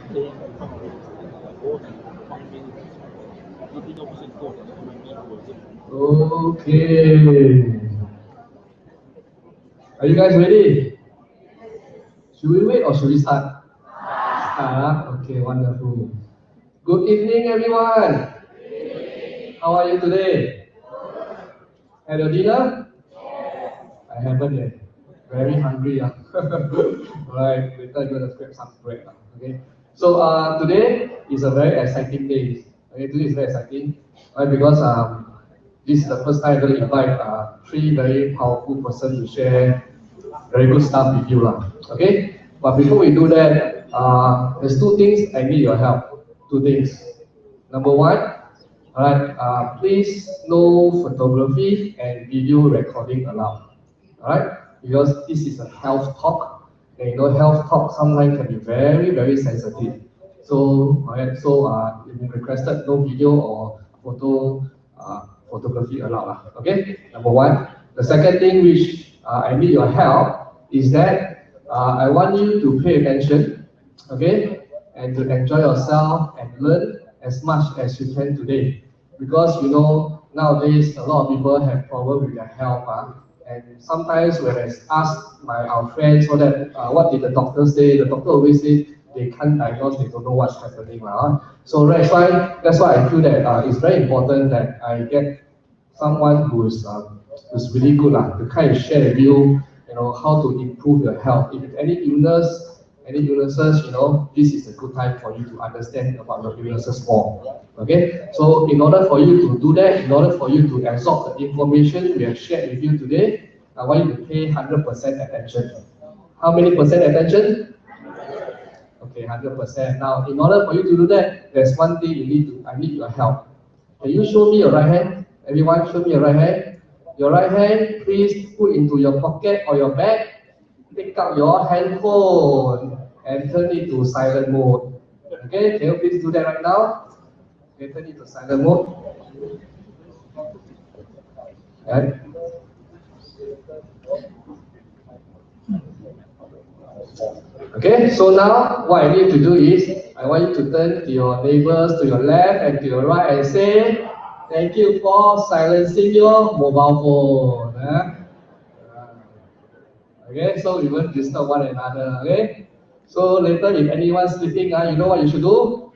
Okay. Are you guys ready? Should we wait or should we start? Start. Okay, wonderful. Good evening, everyone. How are you today? Had your dinner? I haven't yet. Very hungry. Alright, later I'm going to grab some bread. Okay. So today is a very exciting day. Okay, today is very exciting. Right, because this is the first time I'm going to invite three very powerful persons to share very good stuff with you. Okay? But before we do that, there's two things I need your help. Two things. Number one, alright, please no photography and video recording allowed. Alright? Because this is a health talk, and you know health talk sometimes can be very, very sensitive. So, alright, so you requested no video or photography allowed. Okay? Number one. The second thing which I need your help is that I want you to pay attention, okay, and to enjoy yourself and learn as much as you can today. Because you know nowadays a lot of people have problems with their health, and sometimes when I ask our friends so that what did the doctor say, the doctor always say they can't diagnose, they don't know what's happening. So that's why I feel that it's very important that I get someone who's really good to kind of share with you, you know, how to improve your health. If any illnesses, you know, this is a good time for you to understand about your illnesses more. Okay, so in order for you to do that, in order for you to absorb the information we have shared with you today, I want you to pay 100% attention. How many percent attention? Okay, 100%. Now, in order for you to do that, there's one thing I need your help. Can you show me your right hand? Everyone, show me your right hand. Your right hand, please put into your pocket or your bag. Pick up your handphone and turn it to silent mode. Okay, can you please do that right now? Okay, turn it to silent mode. And okay, so now what I need to do is I want you to turn to your neighbors to your left and to your right and say, thank you for silencing your mobile phone. Okay, so we won't disturb one another. Okay, so later if anyone's sleeping, you know what you should do?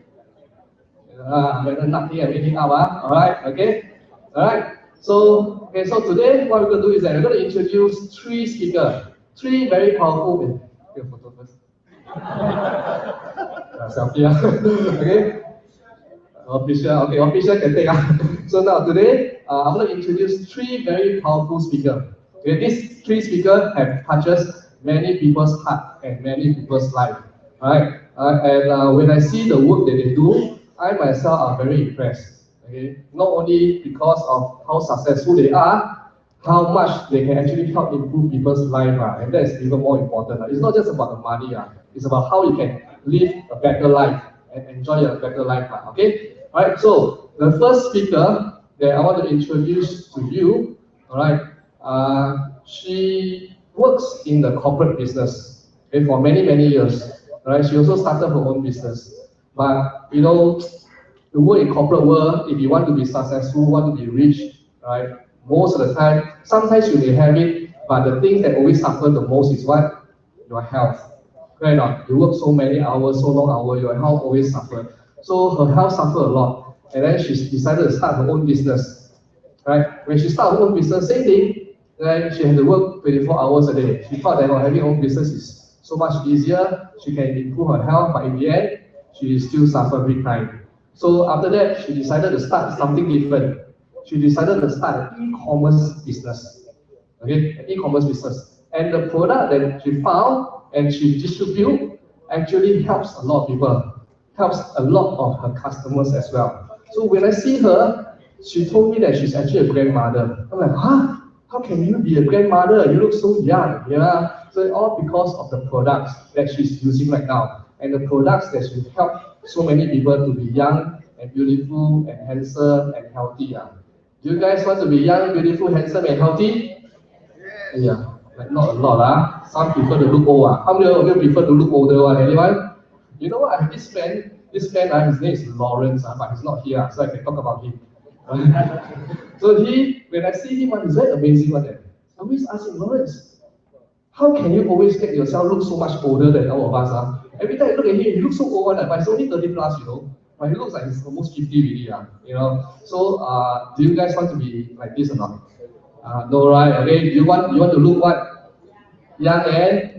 Better not hear everything up. Alright, okay, alright. So today what we're going to do is that we're going to introduce three speakers, three very powerful. Your photo first. Selfie. Okay. Official can take. So now today, I'm going to introduce three very powerful speakers. Okay, these three speakers have touches many people's heart and many people's life. Alright, and when I see the work that they do, I myself are very impressed. Okay, not only because of how successful they are, how much they can actually help improve people's life, and that is even more important. It's not just about the money, it's about how you can live a better life and enjoy a better life. Okay, all right. So the first speaker that I want to introduce to you, all right, she works in the corporate business, okay, for many years. Right, she also started her own business, but you know, the work in corporate world, if you want to be successful, want to be rich, right? Most of the time, sometimes you may have it, but the things that always suffer the most is what? Your health. Right or you work so many hours, so long hours, your health always suffer. So her health suffered a lot, and then she decided to start her own business. Right? When she started her own business, same thing. Then she had to work 24 hours a day. She thought that having her own business is so much easier. She can improve her health, but in the end, she still suffered big time. So after that, she decided to start something different. She decided to start an e-commerce business. Okay, an e-commerce business. And the product that she found and she distribute actually helps a lot of people, helps a lot of her customers as well. So when I see her, she told me that she's actually a grandmother. I'm like, huh? How can you be a grandmother? You look so young, yeah. So all because of the products that she's using right now, and the products that should help so many people to be young and beautiful and handsome and healthy. Do you guys want to be young, beautiful, handsome, and healthy? Yeah, like not a lot. Some prefer to look old. How many of you prefer to look older? Anyone? You know what? I have this friend, his name is Lawrence, but he's not here, so I can talk about him. So when I see him, he's very amazing one. I always ask him, Lawrence, how can you always make yourself look so much older than all of us? Every time I look at him, he looks so old, but he's only 30 plus, But he looks like he's almost 50 really, So do you guys want to be like this or not? No, right? Okay. You want to look what? Young and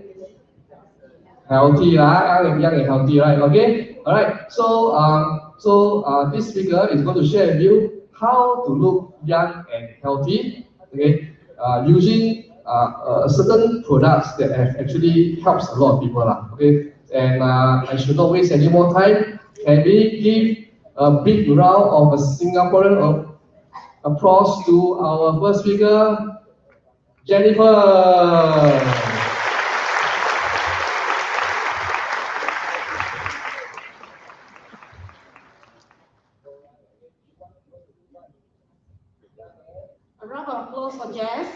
healthy, right? Young and healthy, right? Okay. All right. So this speaker is going to share with you how to look young and healthy. Okay. Using certain products that have actually helps a lot of people, okay. And I should not waste any more time. Can we give a big round of a Singaporean applause to our first speaker, Jennifer. A round of applause for Jess.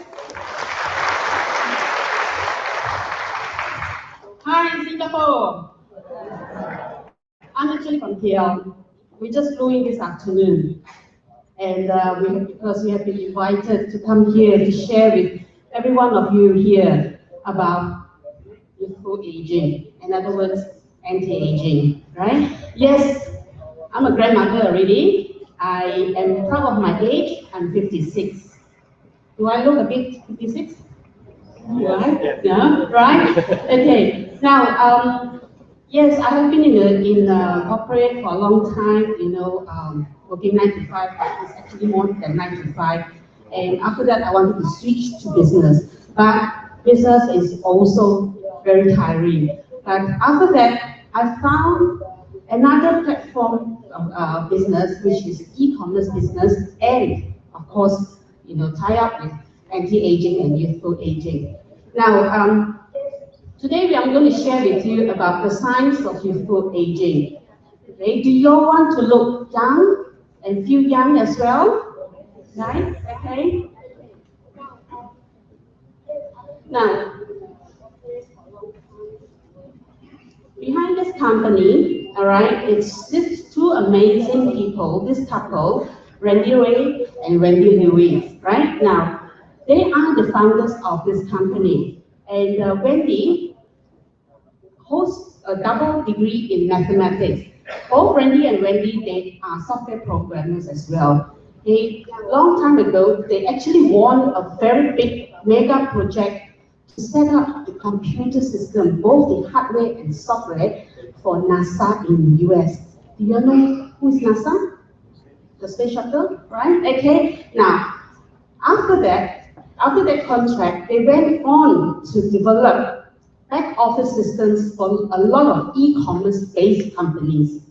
Hi, Singapore. I'm actually from KL. We just flew in this afternoon. And because we have been invited to come here to share with every one of you here about youthful aging. In other words, anti-aging, right? Yes, I'm a grandmother already. I am proud of my age. I'm 56. Do I look a bit 56? Right? Yeah, right? Okay. Now, yes, I have been in corporate for a long time, working 9 to 5, but it's actually more than 9 to 5. And after that, I wanted to switch to business. But business is also very tiring. But after that, I found another platform of business, which is e-commerce business, and of course, tie up with anti-aging and youthful aging. Now, today I'm going to share with you about the science of youthful aging. Okay, do you all want to look young and feel young as well? Right? Okay. Now, behind this company, all right, it's these two amazing people, this couple, Randy Ray and Wendy Lewis, right? Now, they are the founders of this company. And Wendy holds a double degree in mathematics. Both Randy and Wendy, they are software programmers as well. A long time ago, they actually won a very big mega project to set up the computer system, both the hardware and software, for NASA in the US. Do you know who is NASA? The space shuttle, right? Okay. Now, after that contract, they went on to develop back office systems for a lot of e-commerce based companies,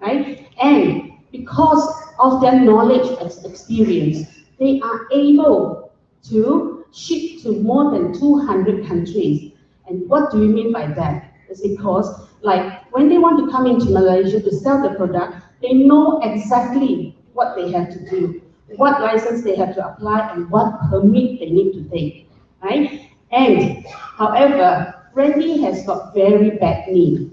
right? And because of their knowledge and experience, they are able to ship to more than 200 countries. And what do you mean by that? It's because, like, when they want to come into Malaysia to sell the product, they know exactly what they have to do, what license they have to apply, and what permit they need to take, right? And, however, Randy has got very bad knee.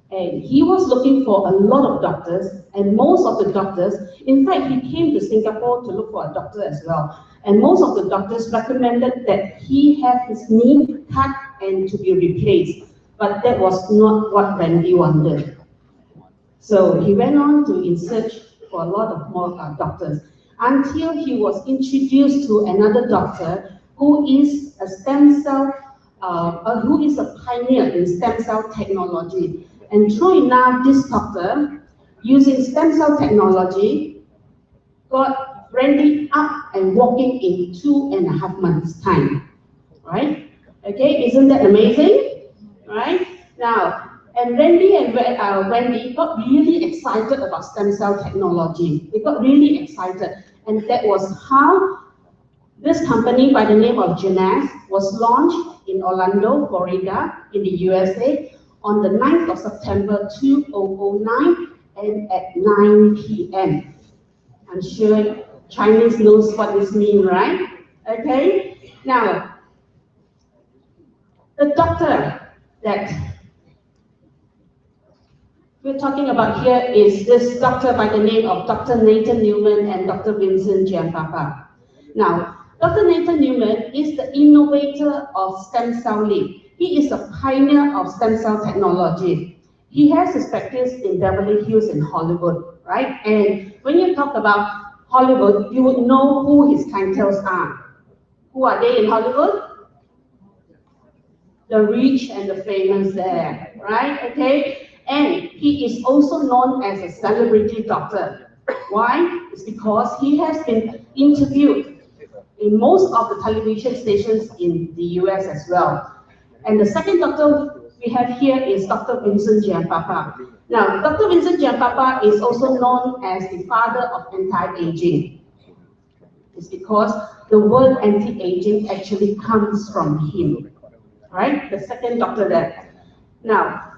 And he was looking for a lot of doctors, and most of the doctors, in fact, he came to Singapore to look for a doctor as well. And most of the doctors recommended that he have his knee cut and to be replaced. But that was not what Randy wanted. So he went on to in search for a lot of more doctors, until he was introduced to another doctor who is a stem cell, who is a pioneer in stem cell technology. And true enough, this doctor, using stem cell technology, got Randy up and walking in 2.5 months' time, right? Okay, isn't that amazing? Right? Now, and Randy and Wendy got really excited about stem cell technology. They got really excited. And that was how this company by the name of Genas was launched in Orlando, Florida, in the USA, on the 9th of September 2009 and at 9 p.m. I'm sure Chinese knows what this means, right? Okay? Now, the doctor that we're talking about here is this doctor by the name of Dr. Nathan Newman and Dr. Vincent Giampapa. Now, Dr. Nathan Newman is the innovator of stem cell lead. He is a pioneer of stem cell technology. He has his practice in Beverly Hills in Hollywood, right? And when you talk about Hollywood, you would know who his clientele are. Who are they in Hollywood? The rich and the famous there, right? Okay, and he is also known as a celebrity doctor. Why? It's because he has been interviewed in most of the television stations in the US as well. And the second doctor we have here is Dr. Vincent Giampapa. Now, Dr. Vincent Giampapa is also known as the father of anti-aging. It's because the word anti-aging actually comes from him. Right, the second doctor there. Now,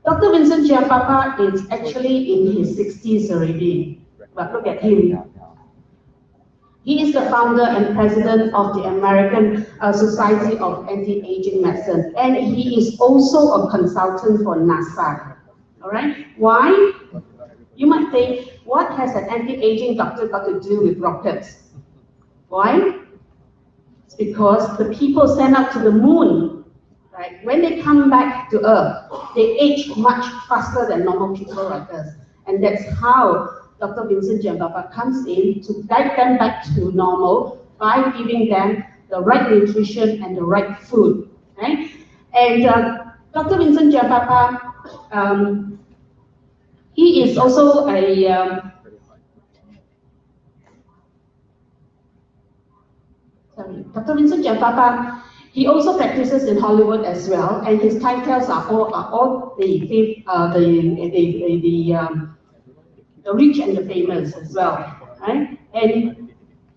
Dr. Vincent Giampapa is actually in his 60s already, but look at him. He is the founder and president of the American Society of Anti-Aging Medicine, and he is also a consultant for NASA. All right, why? You might think, what has an anti-aging doctor got to do with rockets? Why? Because the people sent up to the moon, right? When they come back to Earth, they age much faster than normal people like us. And that's how Dr. Vincent Giampapa comes in to guide them back to normal by giving them the right nutrition and the right food, right? And Dr. Vincent Giampapa, he is also a Dr. Vincent Giampapa, he also practices in Hollywood as well, and his titles are all the rich and the famous as well, right? And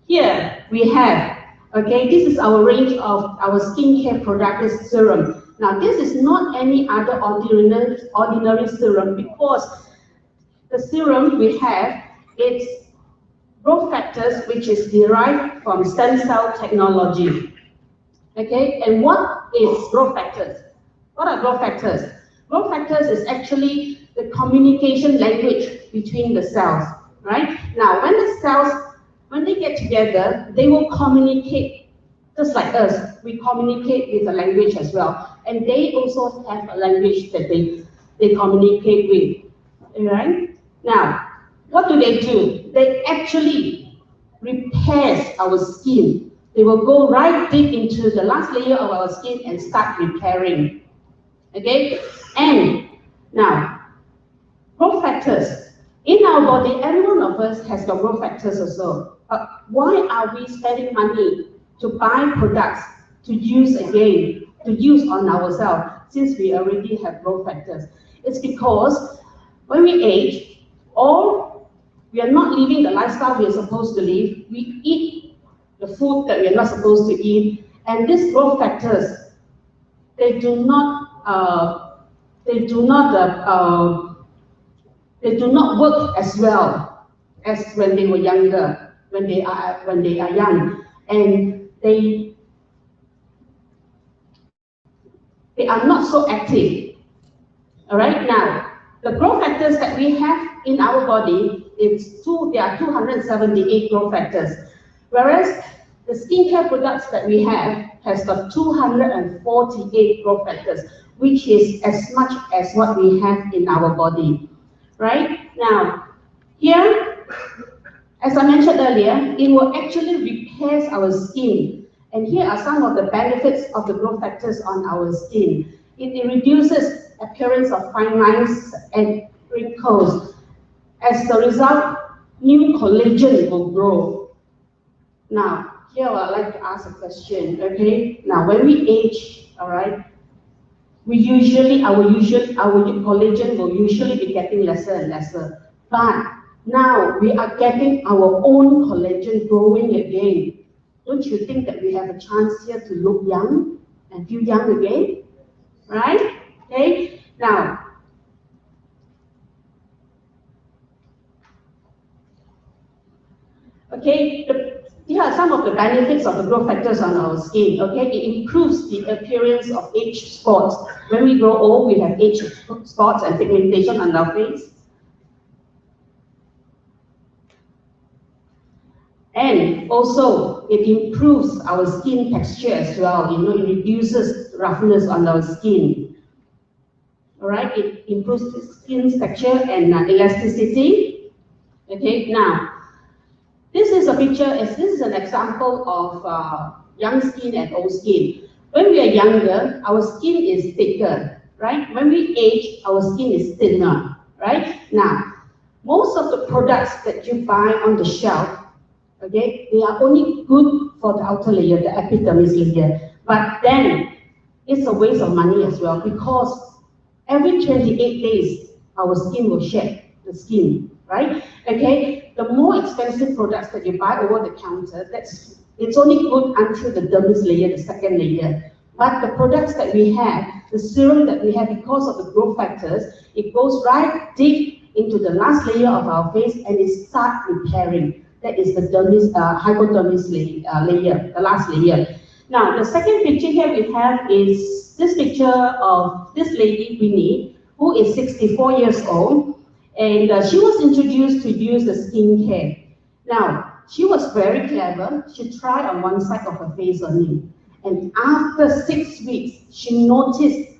here we have, okay, this is our range of our skincare product, this serum. Now, this is not any other ordinary serum, because the serum we have, it's growth factors, which is derived from stem cell technology. Okay, and what is growth factors? What are growth factors? Growth factors is actually the communication language between the cells, right? Now, when the cells, when they get together, they will communicate, just like us. We communicate with a language as well, and they also have a language that they communicate with, right? Now, what do? They actually repair our skin. They will go right deep into the last layer of our skin and start repairing. Okay? And now, growth factors. In our body, every one of us has got growth factors also. Why are we spending money to buy products to use again, to use on ourselves, since we already have growth factors? It's because when we age, or we are not living the lifestyle we are supposed to live, we eat the food that we are not supposed to eat, and these growth factors, they do not work as well as when they were younger, when they are young, and they are not so active. All right, now the growth factors that we have in our body, there are 278 growth factors, whereas the skincare products that we have has got 248 growth factors, which is as much as what we have in our body, right? Now, here, as I mentioned earlier, it will actually repair our skin, and here are some of the benefits of the growth factors on our skin. It reduces appearance of fine lines and wrinkles. As a result, new collagen will grow. Now, here I'd like to ask a question, okay? Now, when we age, all right, our collagen will usually be getting lesser and lesser. But now we are getting our own collagen growing again. Don't you think that we have a chance here to look young and feel young again? Right? Okay? Now, okay, here are some of the benefits of the growth factors on our skin. Okay, it improves the appearance of age spots. When we grow old, we have age spots and pigmentation on our face. And also, it improves our skin texture as well. It reduces roughness on our skin. All right, it improves the skin texture and elasticity. Okay, now, this is a picture, this is an example of young skin and old skin. When we are younger, our skin is thicker, right? When we age, our skin is thinner, right? Now, most of the products that you buy on the shelf, okay, they are only good for the outer layer, the epidermis layer. But then, it's a waste of money as well, because every 28 days, our skin will shed the skin, right? Okay, the more expensive products that you buy over the counter, it's only good until the dermis layer, the second layer. But the products that we have, the serum that we have, because of the growth factors, it goes right deep into the last layer of our face and it starts repairing. That is the dermis, hypodermis layer, the last layer. Now, the second picture here we have is this picture of this lady, Winnie, who is 64 years old. And she was introduced to use the skincare. Now, she was very clever. She tried on one side of her face only. And after 6 weeks, she noticed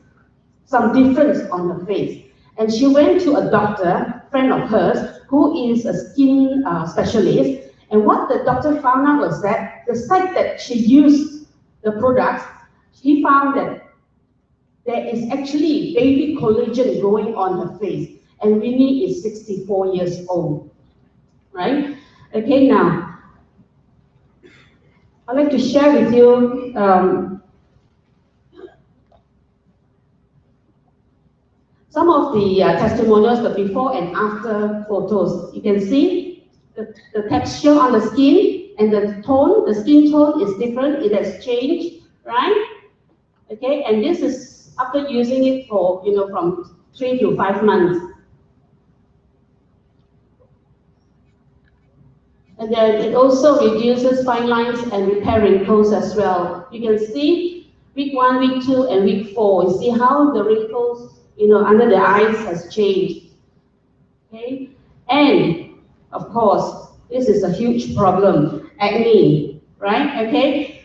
some difference on her face. And she went to a doctor, friend of hers, who is a skin specialist. And what the doctor found out was that the site that she used the products, he found that there is actually baby collagen growing on her face. And Winnie is 64 years old, right? Okay, now, I'd like to share with you some of the testimonials, the before and after photos. You can see the texture on the skin and the tone, the skin tone is different, it has changed, right? Okay, and this is after using it for, from 3 to 5 months. And then it also reduces fine lines and repair wrinkles as well. You can see week 1, week 2, and week 4. You see how the wrinkles, under the eyes has changed. Okay? And, of course, this is a huge problem, acne, right? Okay?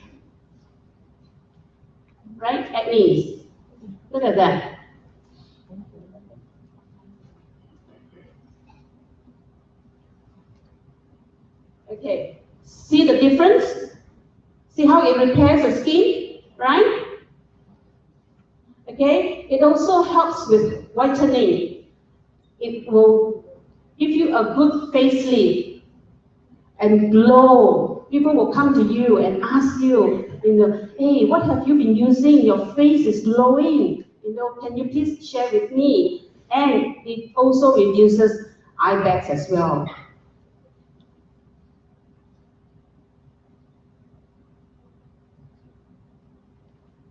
Right? Acne. Look at that. Okay, see the difference? See how it repairs the skin, right? Okay, it also helps with whitening. It will give you a good facelift and glow. People will come to you and ask you, hey, what have you been using? Your face is glowing. Can you please share with me? And it also reduces eye bags as well.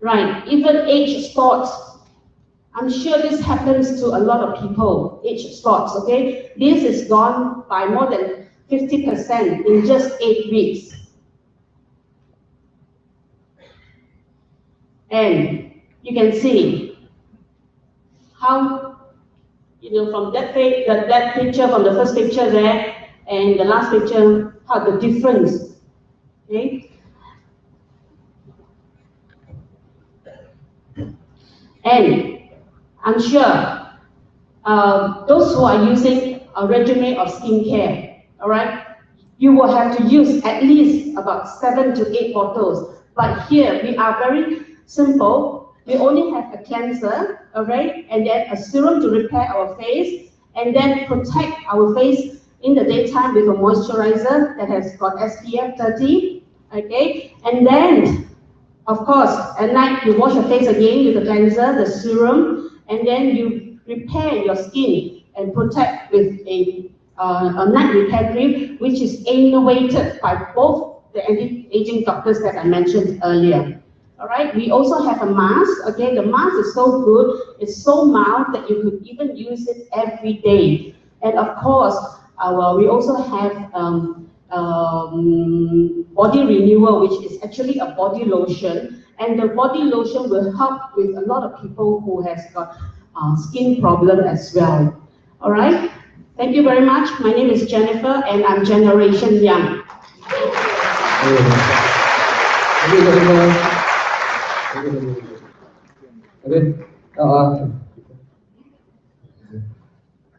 Right, even age spots. I'm sure this happens to a lot of people, age spots, okay? This is gone by more than 50% in just 8 weeks. And you can see how, from that picture, from the first picture there, and the last picture, how the difference, okay? And I'm sure those who are using a regimen of skincare, all right, you will have to use at least about 7 to 8 bottles. But here we are very simple. We only have a cleanser, all right, and then a serum to repair our face, and then protect our face in the daytime with a moisturizer that has got SPF 30, okay, and then, of course, at night you wash your face again with the cleanser, the serum, and then you repair your skin and protect with a night repair cream, which is innovated by both the anti-aging doctors that I mentioned earlier. All right, we also have a mask. Okay, the mask is so good, it's so mild that you could even use it every day. And of course, we also have body renewal, which is actually a body lotion, and the body lotion will help with a lot of people who has got skin problem as well. All right. Thank you very much. My name is Jennifer, and I'm Generation Young.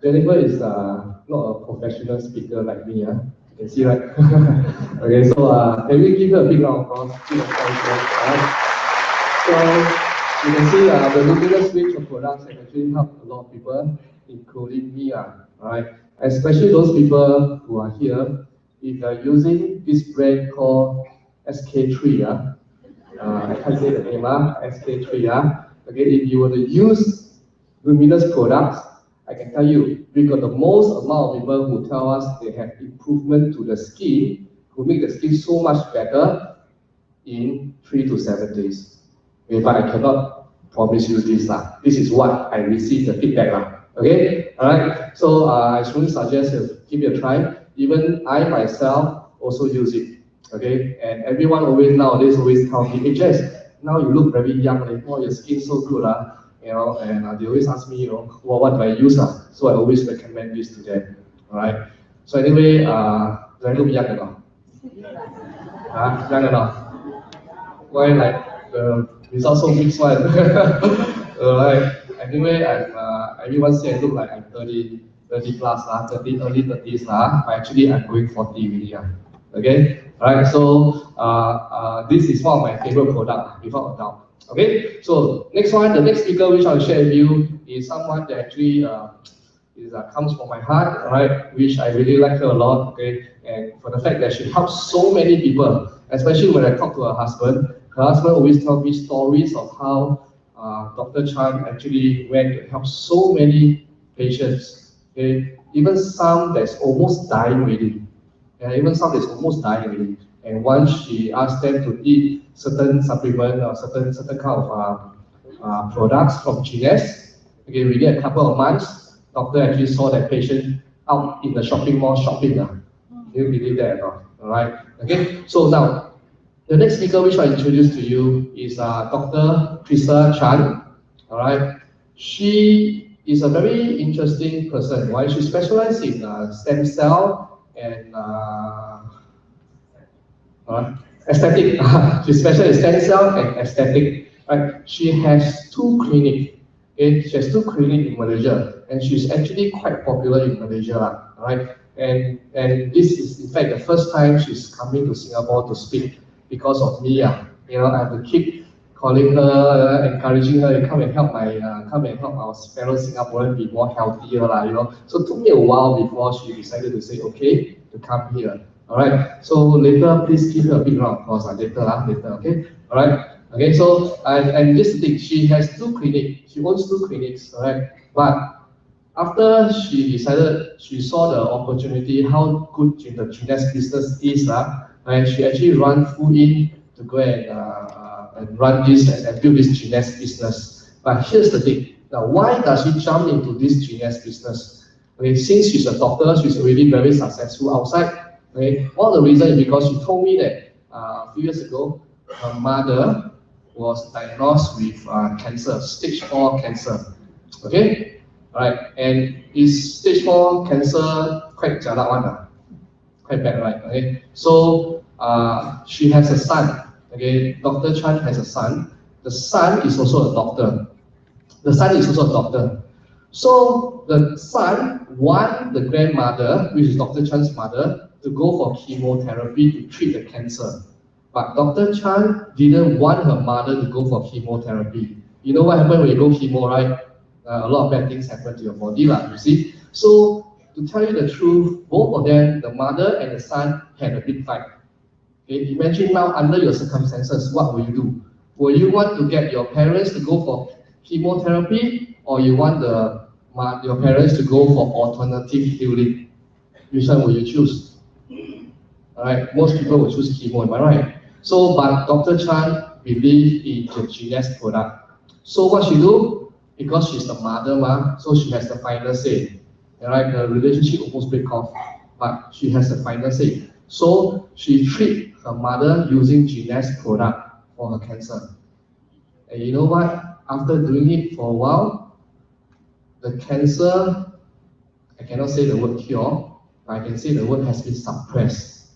Jennifer is not a professional speaker like me. You can see, right? Okay, so can we give her a big round of applause? So you can see the Luminous range of products have actually helped a lot of people, including me. Alright, especially those people who are here. If you are using this brand called SK3, I can't say the name, SK3. Okay, if you were to use Luminous products, I can tell you, we got the most amount of people who tell us they have improvement to the skin, who make the skin so much better in 3 to 7 days. Okay, but I cannot promise you this. This is what I received the feedback. Okay, alright. So I strongly suggest you give it a try. Even I myself also use it. Okay, and everyone nowadays always tell me, hey, now you look very young, oh, your skin's so good. You know, and they always ask me, you know, well, what do I use? So I always recommend this to them. All right. So anyway, do I look young or not? Young or not? Why like the results so mixed one? All right. Anyway, everyone say I look like I'm 30 plus, 30, early 30s, but actually I'm going 40 really. Okay. All right. So this is one of my favorite products, without a doubt. Okay, so next one, the next speaker which I'll share with you is someone that actually comes from my heart, right? Which I really like her a lot, okay? And for the fact that she helps so many people, especially when I talk to her husband always tells me stories of how Dr. Chan actually went to help so many patients, okay? Even some that's almost dying already. Even some that's almost dying already. And once she asked them to eat certain supplement or certain kind of products from GS, okay, within a couple of months, doctor actually saw that patient out in the shopping mall shopping. Can you believe that? All right. Okay. So now, the next speaker which I introduce to you is Dr. Trisa Chan. All right. She is a very interesting person. Why? She specializes in stem cell and aesthetic. She's specialized in stem cell and aesthetic. Right? She has 2 clinics. Okay? She has 2 clinics in Malaysia, and she's actually quite popular in Malaysia. Right? And this is in fact the first time she's coming to Singapore to speak because of me. You know, I have to keep calling her, encouraging her to come and help our fellow Singaporeans be more healthier. You know, so it took me a while before she decided to say okay to come here. All right. So later, please give her a big round of applause. Later. Okay. All right. Okay. So and this thing, she has 2 clinics. She owns 2 clinics. All right. But after she decided, she saw the opportunity, how good the GS business is, and she actually ran full in to go and run this and build this GS business. But here's the thing. Now, why does she jump into this GS business? Okay, since she's a doctor, she's already very successful outside. Okay, one of the reasons is because she told me that a few years ago, her mother was diagnosed with cancer, stage 4 cancer. Okay, all right, and is stage 4 cancer quite jialat one, quite bad, right? Okay, so she has a son. Okay, Dr. Chan has a son. The son is also a doctor. So the son wants the grandmother, which is Dr. Chan's mother, to go for chemotherapy to treat the cancer. But Dr. Chan didn't want her mother to go for chemotherapy. You know what happens when you go chemo, right? A lot of bad things happen to your body, you see. So to tell you the truth, both of them, the mother and the son, had a big fight. Okay, imagine now under your circumstances, what will you do? Will you want to get your parents to go for chemotherapy, or you want your parents to go for alternative healing? Which one will you choose? Alright, most people will choose chemo, am I right? So, but Dr. Chan believes in the GS product. So what she do? Because she's the mother, so she has the final say. Alright, the relationship almost break off, but she has the final say. So she treated her mother using Genes product for her cancer. And you know what? After doing it for a while, the cancer, I cannot say the word cure, but I can say the word has been suppressed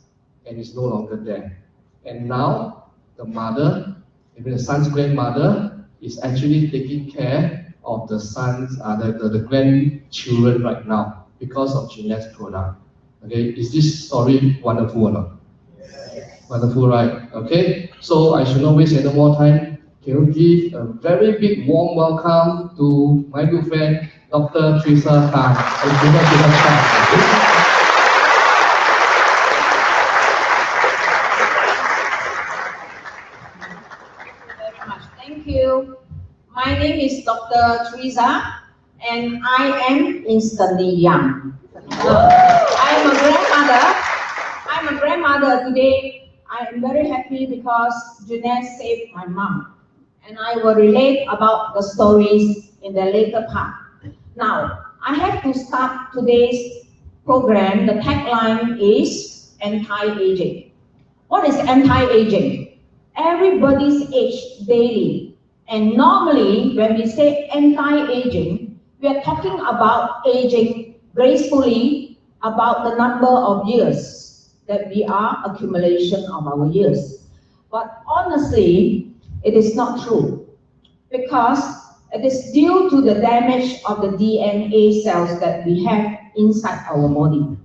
and is no longer there. And now the mother, even the son's grandmother, is actually taking care of the son's, the grandchildren right now because of Genes product. Okay, is this story wonderful or not? Wonderful, right? Okay, so I should not waste any more time. Can you give a very big warm welcome to my good friend, Dr. Teresa Tan. Thank you. My name is Dr. Teresa, and I am instantly young. I am a grandmother. I'm a grandmother today. I am very happy because Jeanette saved my mom, and I will relate about the stories in the later part. Now, I have to start today's program. The tagline is anti-aging. What is anti-aging? Everybody's age daily. And normally, when we say anti-aging, we are talking about aging gracefully, about the number of years that we are accumulation of our years. But honestly, it is not true, because it is due to the damage of the DNA cells that we have inside our body,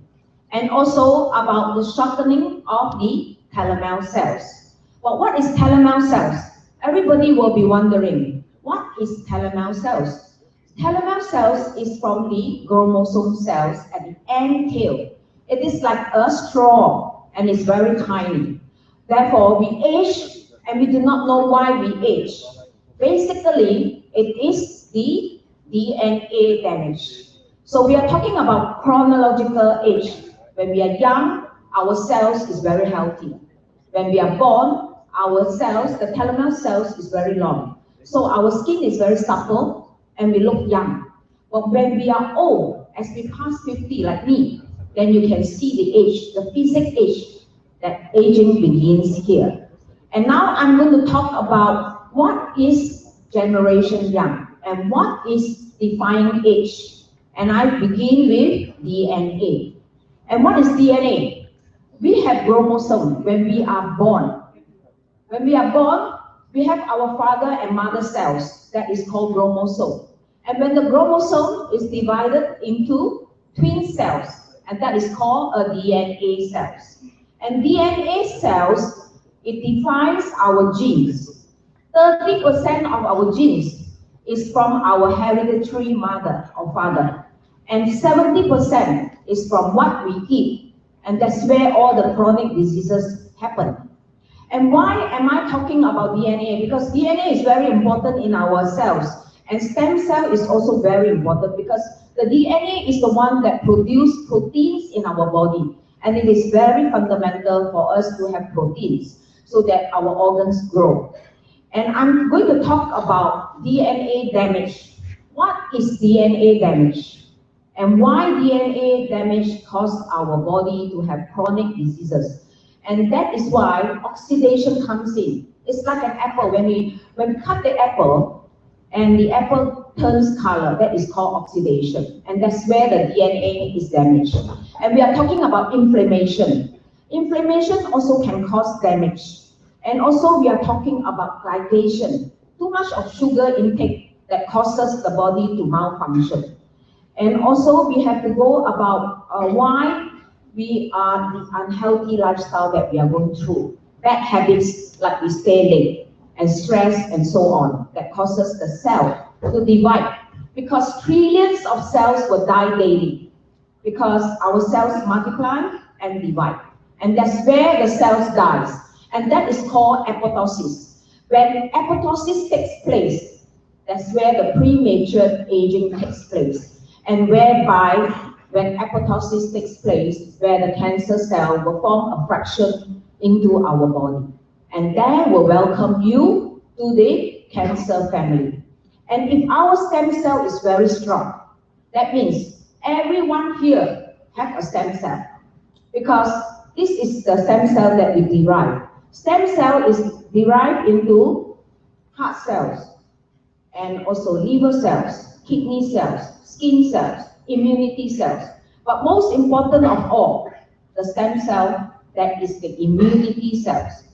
and also about the shortening of the telomere cells. But what is telomere cells? Everybody will be wondering, what is telomere cells? Telomere cells is from the chromosome cells at the end tail. It is like a straw and it's very tiny. Therefore, we age and we do not know why we age. Basically, it is the DNA damage. So we are talking about chronological age. When we are young, our cells is very healthy. When we are born, our cells, the telomere cells is very long. So our skin is very supple and we look young. But when we are old, as we pass 50 like me, then you can see the age, the physical age, that aging begins here. And now I'm going to talk about what is Generation Young and what is defining age. And I begin with DNA. And what is DNA? We have chromosome when we are born. When we are born, we have our father and mother cells, that is called chromosome. And when the chromosome is divided into twin cells, and that is called a DNA cells. And DNA cells, it defines our genes. 30% of our genes is from our hereditary mother or father, and 70% is from what we eat, and that's where all the chronic diseases happen. And why am I talking about DNA? Because DNA is very important in our cells, and stem cell is also very important because the DNA is the one that produces proteins in our body, and it is very fundamental for us to have proteins so that our organs grow. And I'm going to talk about DNA damage. What is DNA damage? And why DNA damage causes our body to have chronic diseases? And that is why oxidation comes in. It's like an apple. When we cut the apple, and the apple turns color, that is called oxidation. And that's where the DNA is damaged. And we are talking about inflammation. Inflammation also can cause damage. And also we are talking about glycation. Too much of sugar intake that causes the body to malfunction. And also we have to go about why we are the unhealthy lifestyle that we are going through. Bad habits like we stay late, and stress and so on, that causes the cell to divide. Because trillions of cells will die daily, because our cells multiply and divide. And that's where the cells dies. And that is called apoptosis. When apoptosis takes place, that's where the premature aging takes place. And whereby, when apoptosis takes place, where the cancer cell will form a fraction into our body. And that will welcome you to the cancer family. And if our stem cell is very strong, that means everyone here have a stem cell. Because this is the stem cell that we derive. Stem cell is derived into heart cells, and also liver cells, kidney cells, skin cells, immunity cells. But most important of all, the stem cell, that is the immunity cells.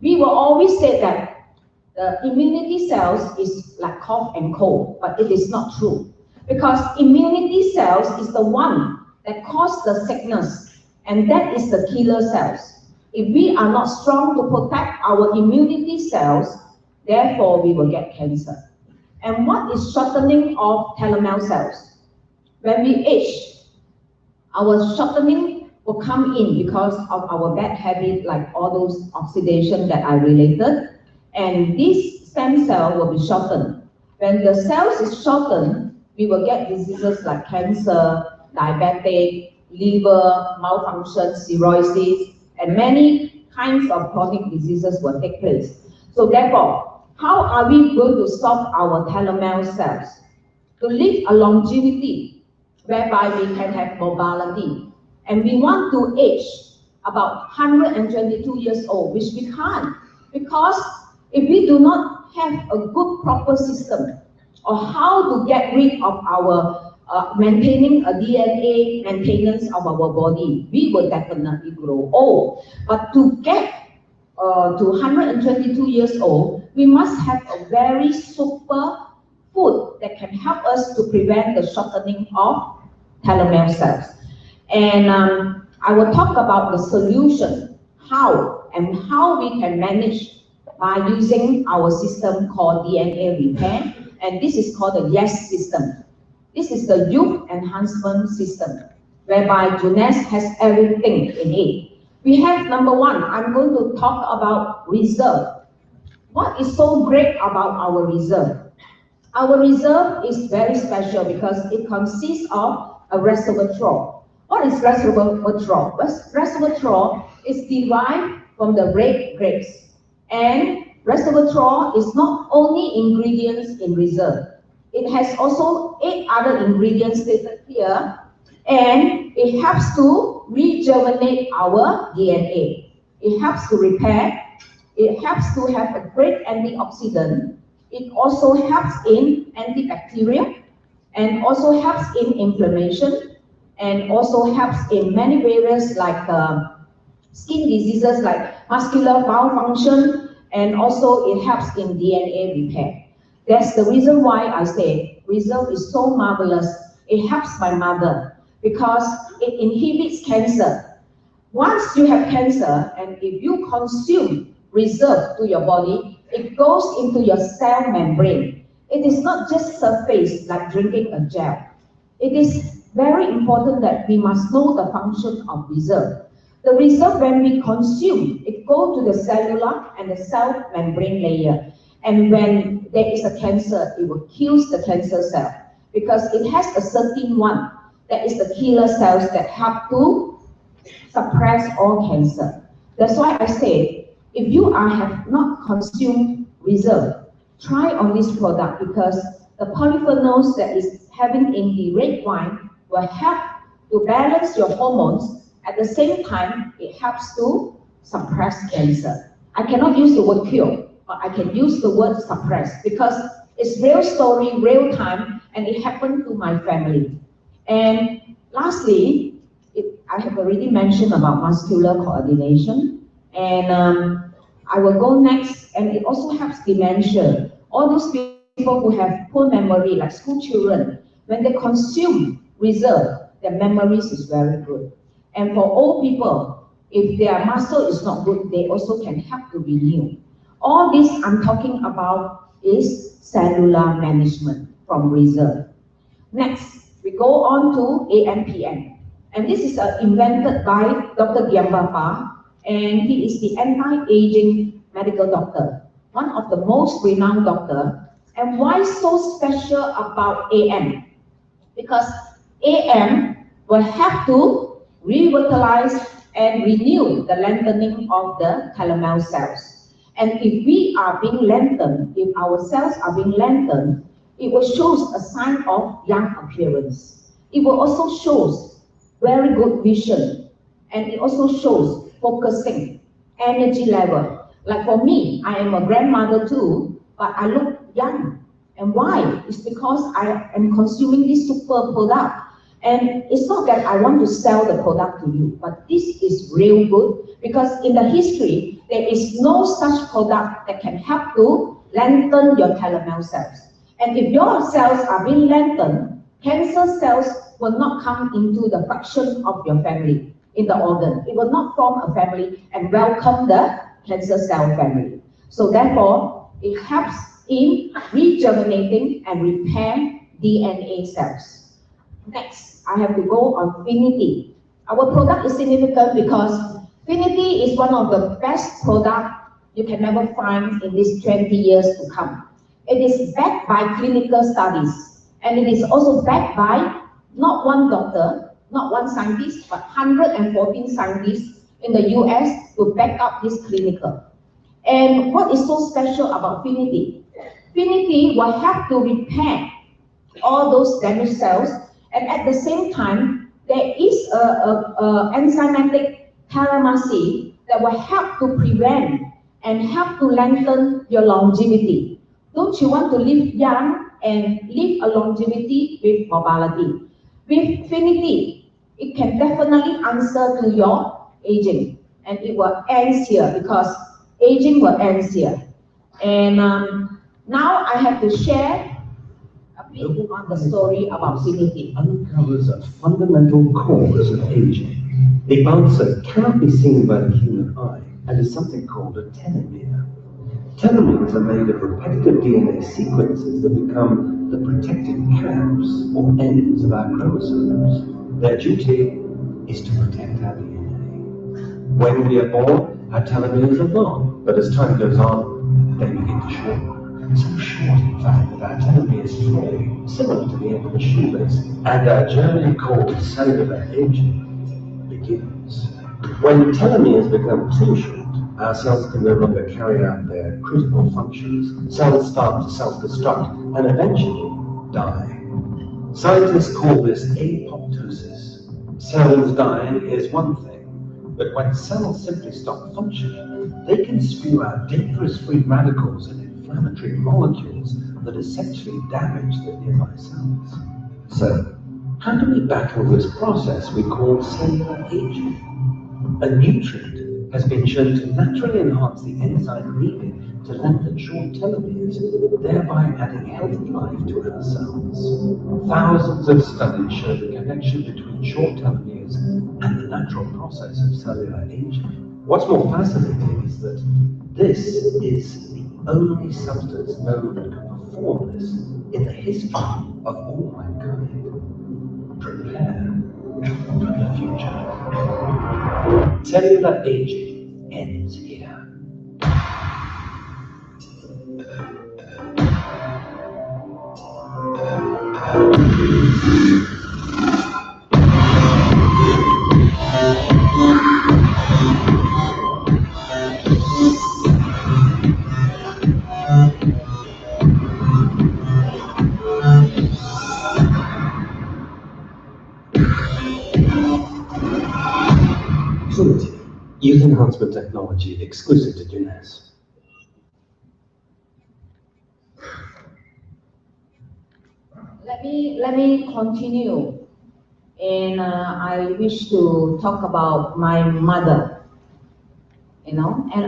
We will always say that the immunity cells is like cough and cold, but it is not true. Because immunity cells is the one that cause the sickness, and that is the killer cells. If we are not strong to protect our immunity cells, therefore we will get cancer. And what is shortening of telomere cells? When we age, our shortening will come in because of our bad habit, like all those oxidation that I related, and this stem cell will be shortened. When the cells is shortened, we will get diseases like cancer, diabetic, liver, malfunction, cirrhosis, and many kinds of chronic diseases will take place. So therefore, how are we going to stop our telomere cells? To live a longevity, whereby we can have mobility. And we want to age about 122 years old, which we can't. Because if we do not have a good proper system or how to get rid of our maintaining a DNA maintenance of our body, we will definitely grow old. But to get to 122 years old, we must have a very super food that can help us to prevent the shortening of telomere cells. And I will talk about the solution, how we can manage by using our system called DNA repair, and this is called the YES system. This is the Youth Enhancement System, whereby Jeunesse has everything in it. We have number one, I'm going to talk about reserve. What is so great about our reserve? Our reserve is very special because it consists of a resveratrol. What is resveratrol? Resveratrol is derived from the red grapes. And resveratrol is not only ingredients in reserve. It has also 8 other ingredients stated here, and it helps to rejuvenate our DNA. It helps to repair. It helps to have a great antioxidant. It also helps in antibacterial, and also helps in inflammation, and also helps in many various like skin diseases like muscular malfunction, and also it helps in DNA repair. That's the reason why I say reserve is so marvelous. It helps my mother because it inhibits cancer. Once you have cancer, and if you consume reserve to your body, it goes into your cell membrane. It is not just surface like drinking a gel. It is very important that we must know the function of reserve. The reserve, when we consume, it goes to the cellular and the cell membrane layer. And when there is a cancer, it will kill the cancer cell because it has a certain one that is the killer cells that help to suppress all cancer. That's why I say, if you have not consumed reserve, try on this product because the polyphenols that is having in the red wine will help to balance your hormones. At the same time, it helps to suppress cancer. I cannot use the word cure, but I can use the word suppress because it's real story, real time, and it happened to my family. And lastly, I have already mentioned about muscular coordination, and I will go next, and it also helps dementia. All those people who have poor memory, like school children, when they consume reserve, their memories is very good. And for old people, if their muscle is not good, they also can help to renew. All this I'm talking about is cellular management from reserve. Next, we go on to AMPM. And this is invented by Dr. Giambappa, and he is the anti-aging medical doctor, one of the most renowned doctor. And why so special about AM? Because AM will help to revitalize and renew the lengthening of the telomere cells. And if we are being lengthened, if our cells are being lengthened, it will show a sign of young appearance. It will also show very good vision, and it also shows focusing, energy level. Like for me, I am a grandmother too, but I look young. And why? It's because I am consuming this super product. And it's not that I want to sell the product to you, but this is real good because in the history, there is no such product that can help to lengthen your telomere cells. And if your cells are being lengthened, cancer cells will not come into the fraction of your family in the organ. It will not form a family and welcome the cancer cell family. So therefore, it helps in rejuvenating and repair DNA cells. Next, I have to go on Finity. Our product is significant because Finity is one of the best products you can never find in these 20 years to come. It is backed by clinical studies, and it is also backed by not one doctor, not one scientist, but 114 scientists in the US to back up this clinical. And what is so special about Finity? Finity will help to repair all those damaged cells, and at the same time, there is a enzymatic telomerase that will help to prevent and help to lengthen your longevity. Don't you want to live young and live a longevity with mobility? With Finity, it can definitely answer to your aging, and it will end here because aging will end here. And now I have to share a bit on the story about Finity. Uncovers a fundamental cause of aging. The answer cannot be seen by the human eye and is something called a telomere. Telomeres are made of repetitive DNA sequences that become the protective caps or ends of our chromosomes. Their duty is to protect our DNA. When we are born, our telomeres are long, but as time goes on, they begin to shorten. So short, in fact, that our telomeres fray, similar to the end of a shoelace, and our journey called cellular aging begins. When telomeres become too short, our cells can no longer carry out their critical functions. Cells start to self-destruct and eventually die. Scientists call this apoptosis. Cells dying is one thing, but when cells simply stop functioning, they can spew out dangerous free radicals and inflammatory molecules that essentially damage the nearby cells. So, how do we battle this process we call cellular aging? A nutrient has been shown to naturally enhance the enzyme needed to lengthen short telomeres, thereby adding healthy life to our cells. Thousands of studies show the connection between short telomeres and the natural process of cellular aging. What's more fascinating is that this is the only substance known to perform this in the history of all mankind. Prepare for the future. Cellular aging ends here. Finity, youth enhancement technology exclusive to Juness. Let me continue, and I wish to talk about my mother. And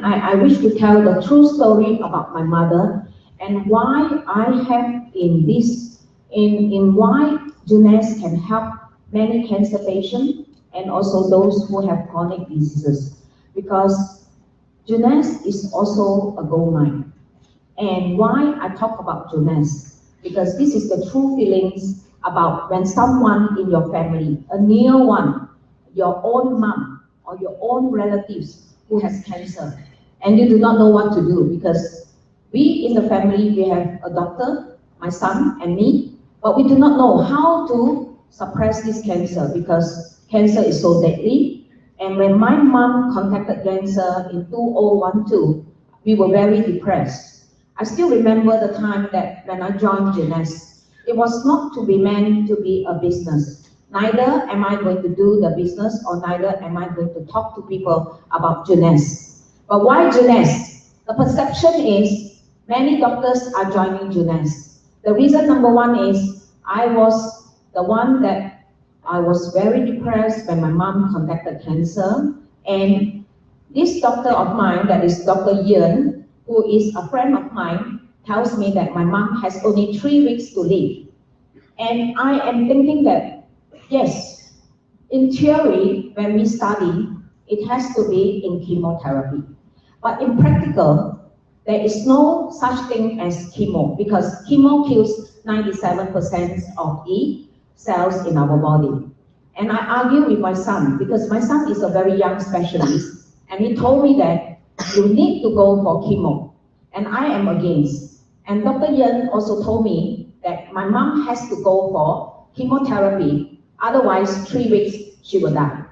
I wish to tell the true story about my mother and why I have in why Juness can help many cancer patients and also those who have chronic diseases, because Juness is also a gold mine. And why I talk about Juness? Because this is the true feelings about when someone in your family, a near one, your own mom or your own relatives who has cancer, and you do not know what to do, because we in the family, we have a doctor, my son and me, but we do not know how to suppress this cancer because cancer is so deadly. And when my mom contacted cancer in 2012, we were very depressed. I still remember the time that when I joined Juness, it was not to be meant to be a business. Neither am I going to do the business, or neither am I going to talk to people about Jeunesse. But why Jeunesse? The perception is many doctors are joining Jeunesse. The reason number one is I was the one that I was very depressed when my mom contracted cancer, and this doctor of mine, that is Dr. Yen, who is a friend of mine, tells me that my mom has only 3 weeks to live. And I am thinking that, yes, in theory, when we study, it has to be in chemotherapy. But in practical, there is no such thing as chemo, because chemo kills 97% of the cells in our body. And I argue with my son, because my son is a very young specialist, and he told me that you need to go for chemo, and I am against. And Dr. Yen also told me that my mom has to go for chemotherapy, otherwise 3 weeks she will die.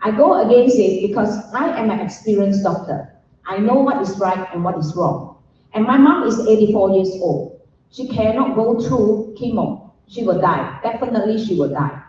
I go against it because I am an experienced doctor. I know what is right and what is wrong. And my mom is 84 years old. She cannot go through chemo. She will die. Definitely she will die.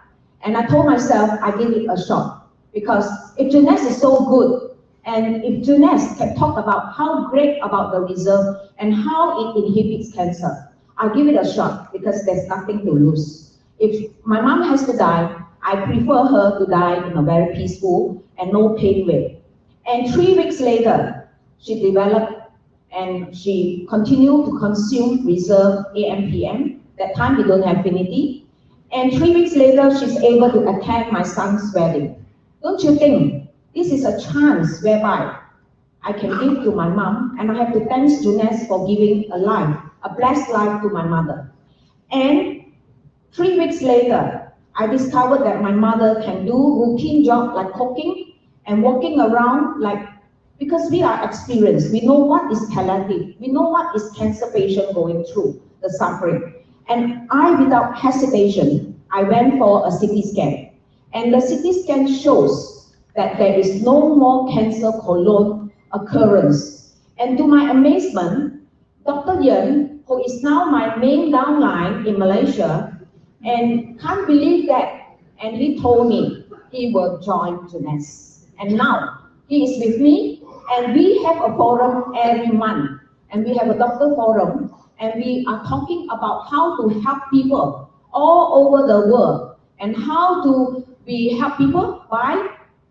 And I told myself I give it a shot, because if Jeunesse is so good, and if Jeunesse can talk about how great about the reserve and how it inhibits cancer, I'll give it a shot, because there's nothing to lose. If my mom has to die, I prefer her to die in a very peaceful and no pain way. And 3 weeks later, she developed and she continued to consume reserve AMPM. That time we don't have Finity. And 3 weeks later, she's able to attend my son's wedding. Don't you think this is a chance whereby I can give to my mom, and I have to thank Jeunesse for giving a life, a blessed life to my mother. And 3 weeks later, I discovered that my mother can do routine job like cooking and walking around, like, because we are experienced, we know what is palliative, we know what is cancer patient going through, the suffering. And I, without hesitation, I went for a CT scan. And the CT scan shows that there is no more cancer colon occurrence. And to my amazement, Dr. Yen, who is now my main downline in Malaysia, and can't believe that, and he told me he will join Jeunesse. And now he is with me, and we have a forum every month, and we have a doctor forum, and we are talking about how to help people all over the world, and how do we help people by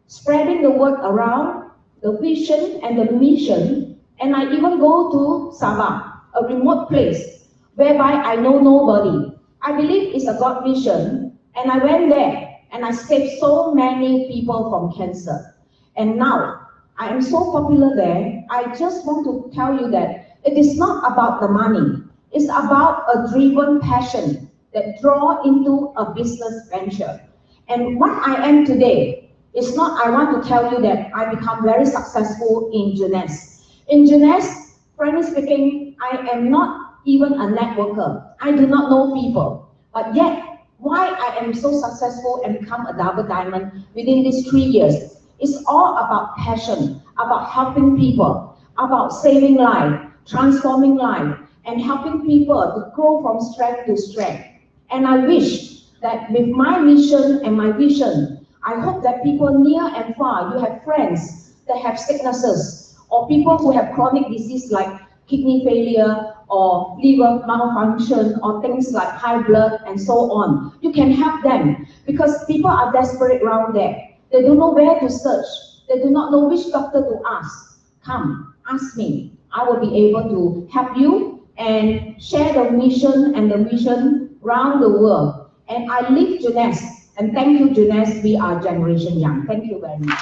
spreading the word around, the vision and the mission. And I even go to Sabah, a remote place, whereby I know nobody. I believe it's a God mission, and I went there, and I saved so many people from cancer. And now, I am so popular there, I just want to tell you that it is not about the money. It's about a driven passion that draw into a business venture. And what I am today is not, I want to tell you that I become very successful in Jeunesse. In Jeunesse, frankly speaking, I am not even a networker. I do not know people. But yet, why I am so successful and become a double diamond within these 3 years, it's all about passion, about helping people, about saving life, transforming life, and helping people to grow from strength to strength. And I wish that with my mission and my vision, I hope that people near and far, you have friends that have sicknesses, or people who have chronic disease like kidney failure, or liver malfunction, or things like high blood and so on. You can help them, because people are desperate around there. They don't know where to search. They do not know which doctor to ask. Come, ask me. I will be able to help you and share the mission and the vision around the world. And I live Jeunesse. And thank you, Jeunesse. We are Generation Young. Thank you very much.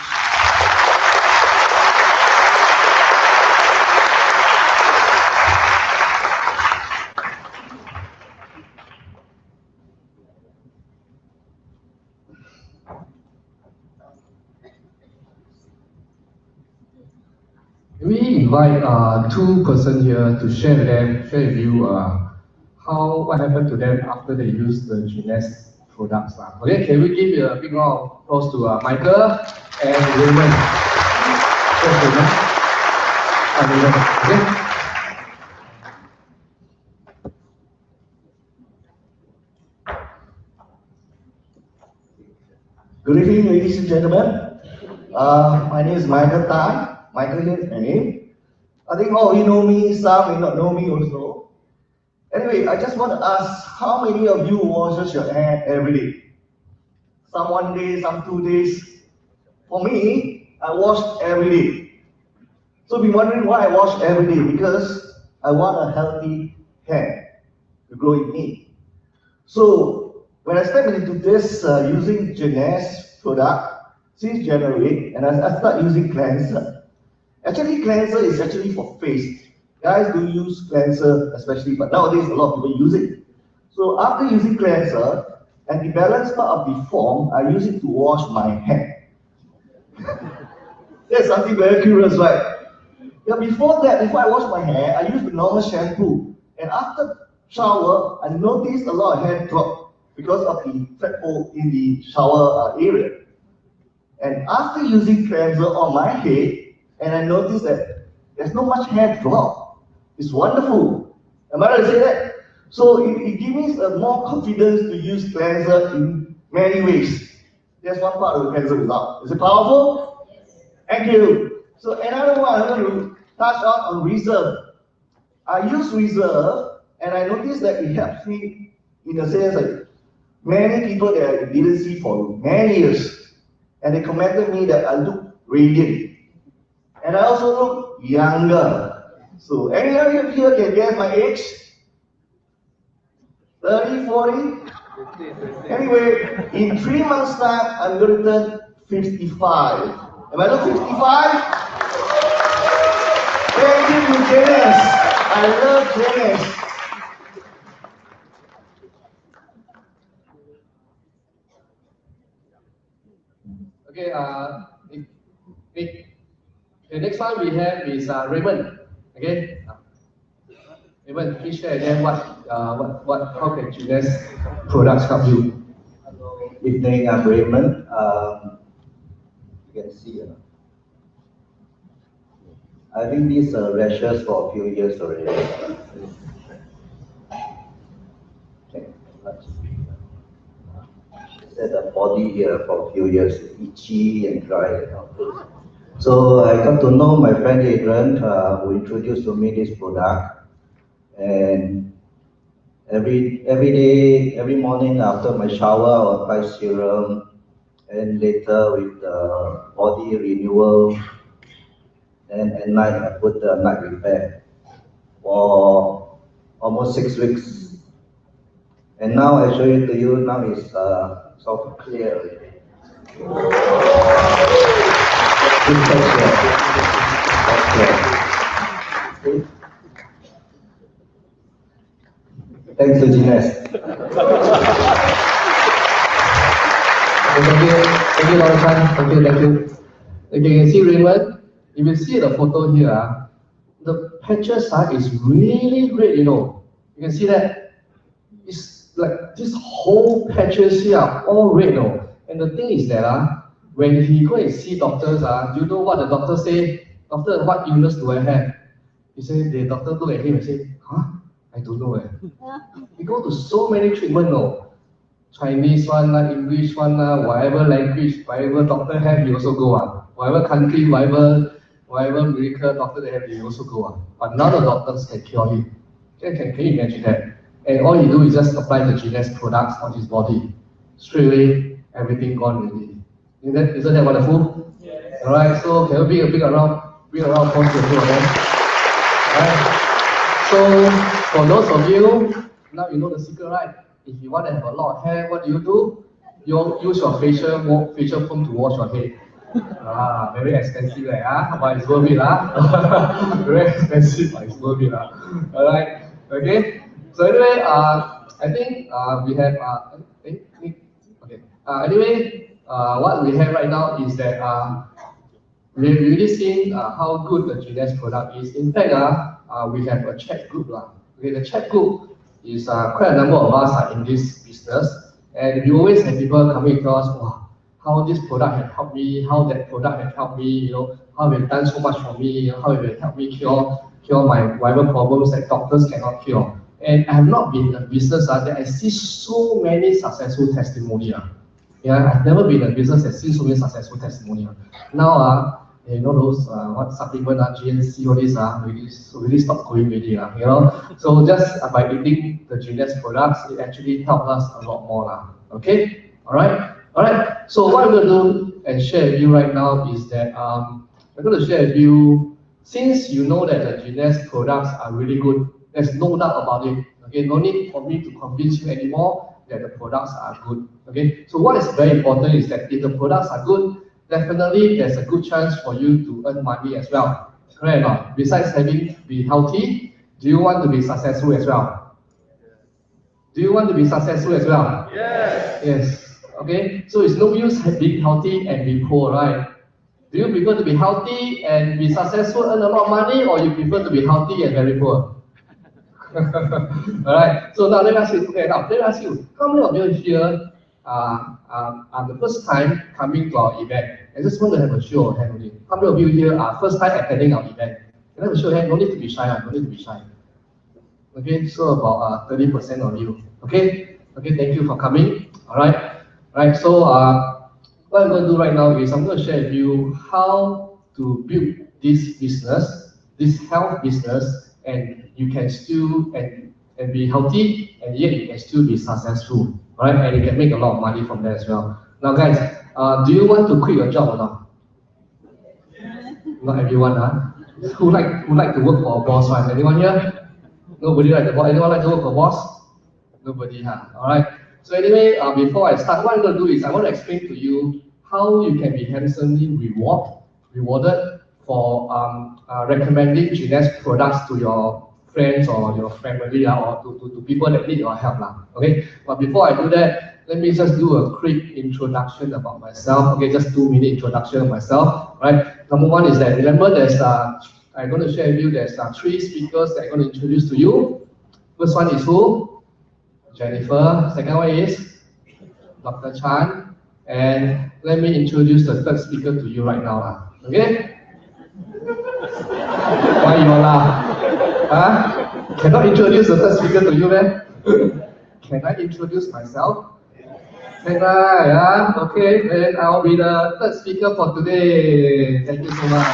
We invite two persons here to share with you what happened to them after they used the Jeunesse products. Okay, can we give a big round of applause to Michael and Raymond? Yes, Raymond. Okay. Good evening, ladies and gentlemen. My name is Michael Tan. Michael here is my name. I think all of you know me, some may not know me also. Anyway, I just want to ask, how many of you washes your hair every day? Some 1 day, some 2 days. For me, I wash every day. So be wondering why I wash every day, because I want a healthy hair to grow in me. So when I step into this using Jeunesse product since January, and I start using cleanser. Actually, cleanser is actually for face. Guys do use cleanser especially, but nowadays a lot of people use it. So after using cleanser, and the balance part of the foam, I use it to wash my hair. That's something very curious, right? Yeah, before that, before I wash my hair, I use the normal shampoo. And after shower, I noticed a lot of hair drop because of the fat hole in the shower area. And after using cleanser on my head, and I noticed that there's not much hair drop. It's wonderful. Am I right to say that? So it gives me more confidence to use cleanser in many ways. That's one part of the cleanser result. Is it powerful? Thank you. So another one I want to touch on reserve. I use reserve, and I noticed that it helps me in the sense that many people that I didn't see for many years, and they commented me that I look radiant, and I also look younger. So any of you here can guess my age? 30, 40? Anyway, in 3 months' time, I'm going to turn 55. Am I not 55? Thank you to Jeunesse. I love Jeunesse. Okay, the next one we have is Raymond. Okay, Raymond, please share again how can Jeunesse products help you? Evening, I'm Raymond. You can see. I've been these rashes for a few years already. Okay, said the body here for a few years, itchy and dry. So I got to know my friend Adrian, who introduced to me this product, and every day, every morning after my shower, I apply serum, and later with the body renewal, and at night I put the night repair for almost 6 weeks. And now I show it to you. Now it's sort of clear already. Thanks to Jeunesse. Thank you, Dr. Chan. Thank you. Okay, you can see Raymond. If you see the photo here, the patches is really great, you know. You can see that it's like this whole patches here are all red, you know. And the thing is that when he go and see doctors, do you know what the doctor say? Doctor, what illness do I have? He say, the doctor look at him and say, huh? I don't know. He go to so many treatment, no. Chinese one, English one, whatever language, whatever doctor have, he also go. Whatever country, whatever medical doctor they have, he also go. But none of the doctors can cure him. Can you imagine that? And all he do is just apply the Jeunesse products on his body. Straight away, everything gone already. Isn't that wonderful? Yes. Alright, so can we bring around applause to the two of them? Alright. So for those of you, now you know the secret, right? If you want to have a lot of hair, what do? You use your facial foam to wash your head. Very expensive, but it's worth it. Very expensive, but it's worth it. Alright, okay. So anyway, I think we have anyway, what we have right now is that we've really seen how good the Jeunesse product is. In fact, we have a chat group. Okay, the chat group is quite a number of us are in this business, and we always have people coming to us, wow, how this product has helped me, how that product has helped me, you know, how it done so much for me, you know, how it will help me cure my whatever problems that doctors cannot cure. And I have not been in a business that I see so many successful testimonies. Yeah, I've never been in a business that's seen so many successful testimonials. Now, you know those what supplement, GNC, all this, really stop going really, you know. So just by eating the Genius products, it actually helped us a lot more, okay? All right. So what I'm going to do and share with you right now is that I'm going to share with you, since you know that the Genius products are really good, there's no doubt about it. Okay, no need for me to convince you anymore that the products are good. Okay, so what is very important is that if the products are good, definitely there's a good chance for you to earn money as well. Correct or not? Besides having be healthy, do you want to be successful as well? Do you want to be successful as well? Yes. Okay, so it's no use being healthy and be poor, right? Do you prefer to be healthy and be successful, earn a lot of money, or you prefer to be healthy and very poor? Alright, so now let me ask you, how many of you here are the first time coming to our event? I just want to have a show of hands only. How many of you here are first time attending our event? Can I have a show of hands? No need to be shy, no need to be shy. Okay, so about 30% of you. Okay, thank you for coming. Alright, so what I'm going to do right now is I'm going to share with you how to build this business, this health business, and you can still and be healthy, and yet you can still be successful, right? And you can make a lot of money from that as well. Now, guys, do you want to quit your job or not? Not everyone, Who like to work for a boss, right? Anyone here? Nobody like to work. Anyone like to work for a boss? Nobody, All right. So anyway, before I start, what I'm going to do is I want to explain to you how you can be handsomely rewarded for recommending Genius products to your friends or your family or to people that need your help. Okay, but before I do that, let me just do a quick introduction about myself. Okay, just 2-minute introduction of myself. Right. Number one is that remember there's I'm going to share with you there's 3 speakers that I'm going to introduce to you. First one is who? Jennifer. Second one is Dr. Chan. And let me introduce the third speaker to you right now. Okay? Why you laugh? Cannot introduce the third speaker to you, man? Can I introduce myself? Can I? Yeah? Okay, then I'll be the third speaker for today. Thank you so much.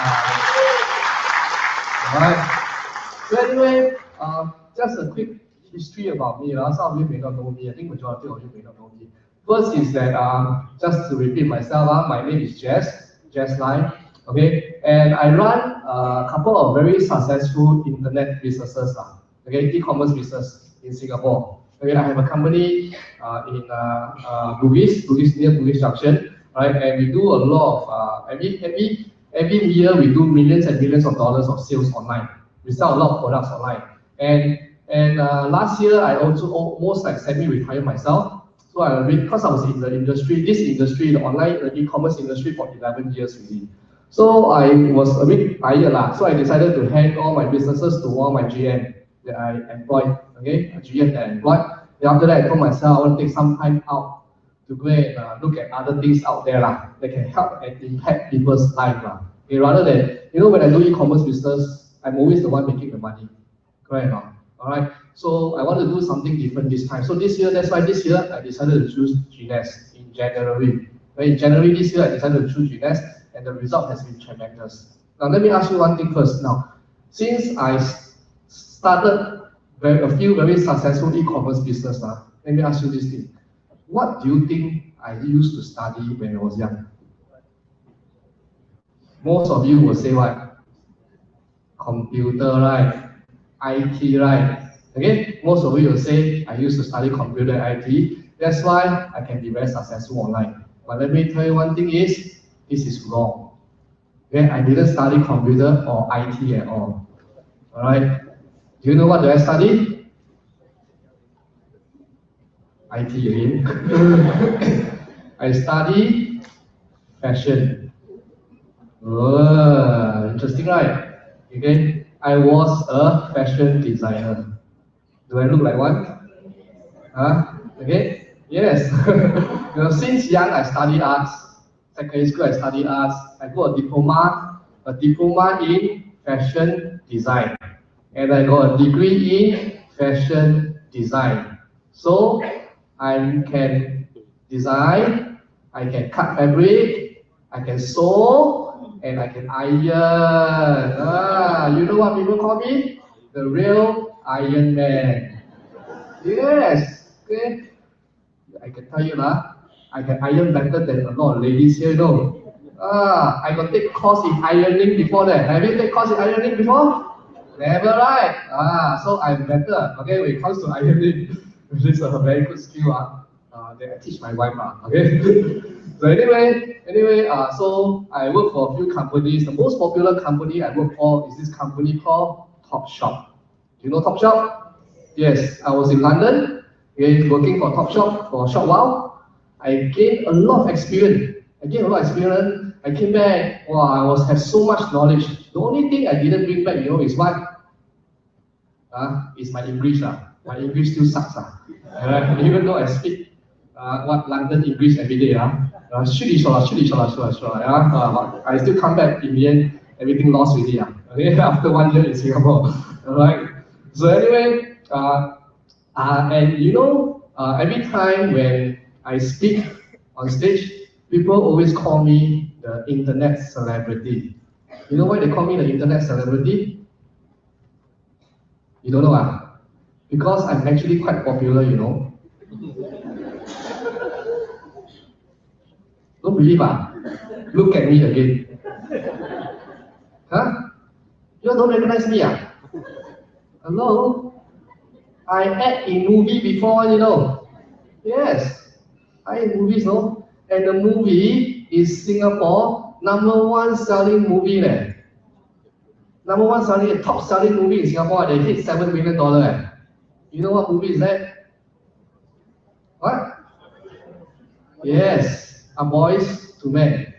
Alright. So anyway, just a quick history about me. Some of you may not know me. I think majority of you may not know me. First is that just to repeat myself, my name is Jess Lai. Okay, and I run a couple of very successful internet businesses. Okay, e-commerce business in Singapore. Okay, I have a company in Bugis near Bugis Junction, right? And we do a lot of every year we do millions and millions of dollars of sales online. We sell a lot of products online. And last year I also almost like semi-retired myself. So because I was in the industry, the online e-commerce industry for 11 years really. So I was a bit tired so I decided to hand all my businesses to one of my GM that I employed. Okay, a GM that I employed. Then after that I told myself I want to take some time out to go and look at other things out there that can help and impact people's life. Okay, rather than, when I do e-commerce business, I'm always the one making the money. Correct or not? Alright, so I want to do something different this time. So that's why this year I decided to choose Genius in January. In January this year I decided to choose Genius, and the result has been tremendous. Now let me ask you one thing first. Now, since I started a few very successful e-commerce business, let me ask you this thing. What do you think I used to study when I was young? Most of you will say what? Computer, right? IT, right? Okay, most of you will say, I used to study computer and IT. That's why I can be very successful online. But let me tell you one thing is, this is wrong. Okay, I didn't study computer or IT at all. Alright? Do you know what I study? IT again. I study fashion. Oh, interesting, right? Okay, I was a fashion designer. Do I look like one? Okay, yes. Since young I studied arts. Secondary school I studied arts. I got a diploma in fashion design, and I got a degree in fashion design. So I can design, I can cut fabric, I can sew, and I can iron. You know what people call me? The real Iron Man. Yes. Okay. I can tell you lah, I can iron better than a lot of ladies here, you know. I got take course in ironing before that. Have you take course in ironing before? Never, right? So I'm better. Okay, when it comes to ironing, which is a very good skill. That I teach my wife. Okay. So anyway, so I work for a few companies. The most popular company I work for is this company called Topshop. Do you know Topshop? Yes, I was in London, working for Topshop for a short while. I gained a lot of experience. I came back, wow, have so much knowledge. The only thing I didn't bring back, is what? Is my English. My English still sucks. Even though I speak London English every day. I still come back in the end, everything lost already. Okay, after 1 year in Singapore. Alright. So anyway, and every time when I speak on stage, people always call me the internet celebrity. You know why they call me the internet celebrity? You don't know, Because I'm actually quite popular, Don't believe, Look at me again. You don't recognize me, Hello? I act in movie before, Yes. I in movies, no? And the movie is Singapore #1 selling movie, #1 selling, top selling movie in Singapore. They hit $7 million. You know what movie is that? What? Yes. A Boys to Men.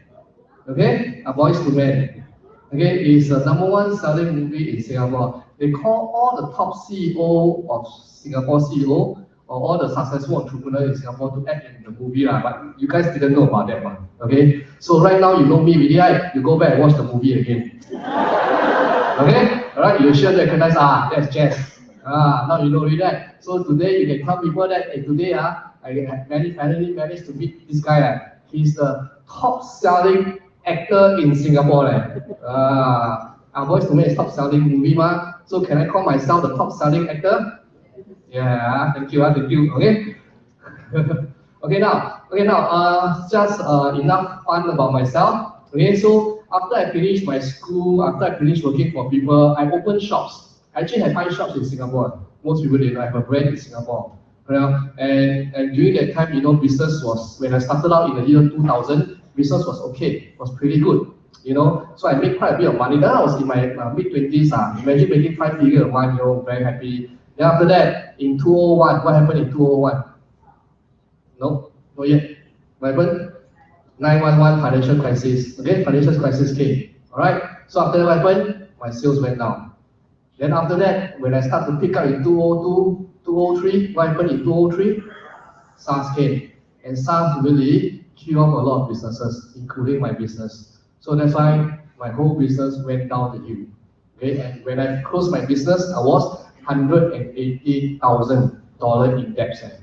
Okay? A Boys to Men. Okay? It's the #1 selling movie in Singapore. They call all the top CEO of Singapore CEO or all the successful entrepreneurs in Singapore to act in the movie. But you guys didn't know about that one. Okay? So right now you know me really, right? You go back and watch the movie again. Okay? Alright, you should recognize, that's Jess. Now you know really that. So today you can tell people that, hey, today I finally managed to meet this guy. He's the top selling actor in Singapore. Our Boys to Men is top selling movie, so can I call myself the top selling actor? Yeah, thank you, okay? Okay, now, just enough fun about myself. Okay, so after I finished my school, after I finished working for people, I opened shops. I actually had 5 shops in Singapore. Most people didn't know I have a brand in Singapore. And during that time, business was, when I started out in the year 2000, business was okay, was pretty good. So I made quite a bit of money. Then I was in my mid-20s. Imagine making 5 figures a month, very happy. Then after that, in 2001, what happened in 2001? No, not yet. What happened? 911 financial crisis. Okay, financial crisis came. Alright, so after that, what happened? My sales went down. Then after that, when I started to pick up in 2002, 2003, what happened in 2003? SARS came. And SARS really killed off a lot of businesses, including my business. So that's why my whole business went down the hill. Okay, and when I closed my business, I was $180,000 in debt.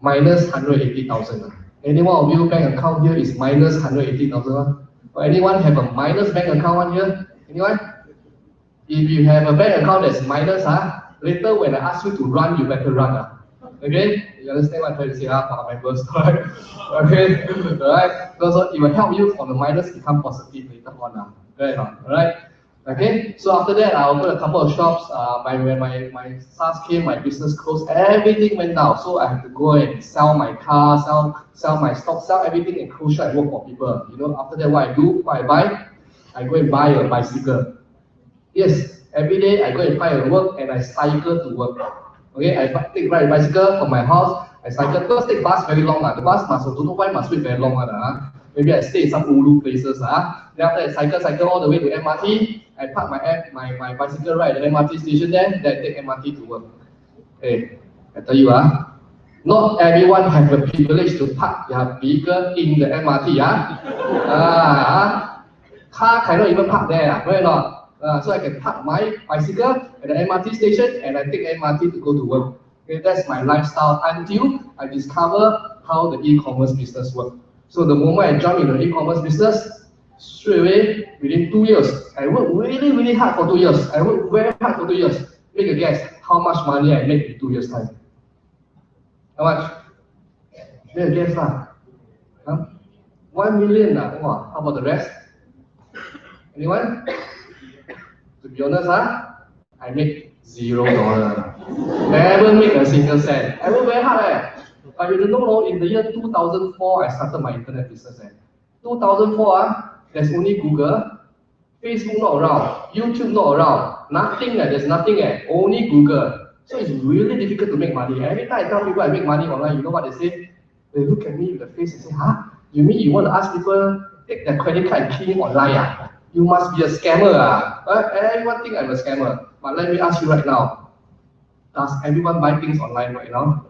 Minus 180,000. Anyone of you bank account here is minus 180,000? Or anyone have a minus bank account here? Anyone? If you have a bank account that's minus, later when I ask you to run, you better run. Okay? You understand what I'm trying to say, for our members, right? Okay? Alright? So it will help you from the minus become positive later on. Alright? Okay? So after that, I opened a couple of shops. When my SARS came, my business closed, everything went down. So I had to go and sell my car, sell my stock, sell everything and close shop and work for people. After that, what I do, what I buy? I go and buy a bicycle. Yes, every day I go and find a work and I cycle to work. Okay, I ride a bicycle from my house, I cycle, because take bus very long. The bus must, don't know why must wait very long. Maybe I stay in some ulu places. Then after I cycle all the way to MRT, I park my bicycle right at the MRT station there, then I take MRT to work. Hey, I tell you, not everyone have the privilege to park their vehicle in the MRT. Car cannot even park there, right or not? So I can park my bicycle at the MRT station and I take MRT to go to work. Okay, that's my lifestyle until I discover how the e-commerce business works. So the moment I jump into e-commerce business, straight away, within 2 years, I worked really, really hard for 2 years. I worked very hard for 2 years. Make a guess, how much money I make in 2 years' time? How much? Make a guess lah. Huh? 1 million lah. Wow. How about the rest? Anyone? To be honest, I make $0. Never make a single cent. I work very hard. But you don't know, in the year 2004, I started my internet business. 2004, there's only Google, Facebook not around, YouTube not around, nothing. There's nothing. Only Google. So it's really difficult to make money. Every time I tell people I make money online, you know what they say? They look at me with the face and say, huh? You mean you want to ask people take their credit card and key in online? You must be a scammer. Everyone think I'm a scammer. But let me ask you right now. Does everyone buy things online right now?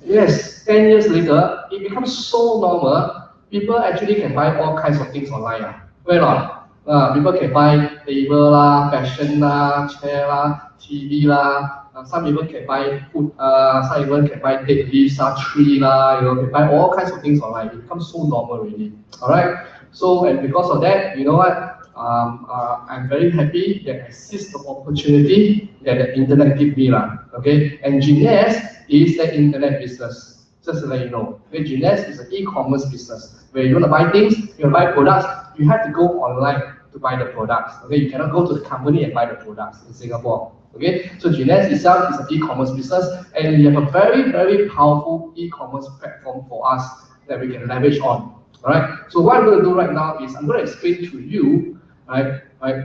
Yes. 10 years later, it becomes so normal. People actually can buy all kinds of things online. Right not? People can buy table lah, fashion lah, chair lah, TV lah. Some even can buy food. Some even can buy dead leaves, tree lah. Can buy all kinds of things online. It becomes so normal really. All right. So and because of that, you know what? I'm very happy that I seized the opportunity that the internet gave me lah. Okay. And Genius is the internet business. Just to let you know, okay, Genius is an e-commerce business where you want to buy things, you want to buy products, you have to go online to buy the products. Okay, you cannot go to the company and buy the products in Singapore. Okay, so Genius itself is an e-commerce business, and we have a very, very powerful e-commerce platform for us that we can leverage on. All right. So what I'm going to do right now is I'm going to explain to you, right?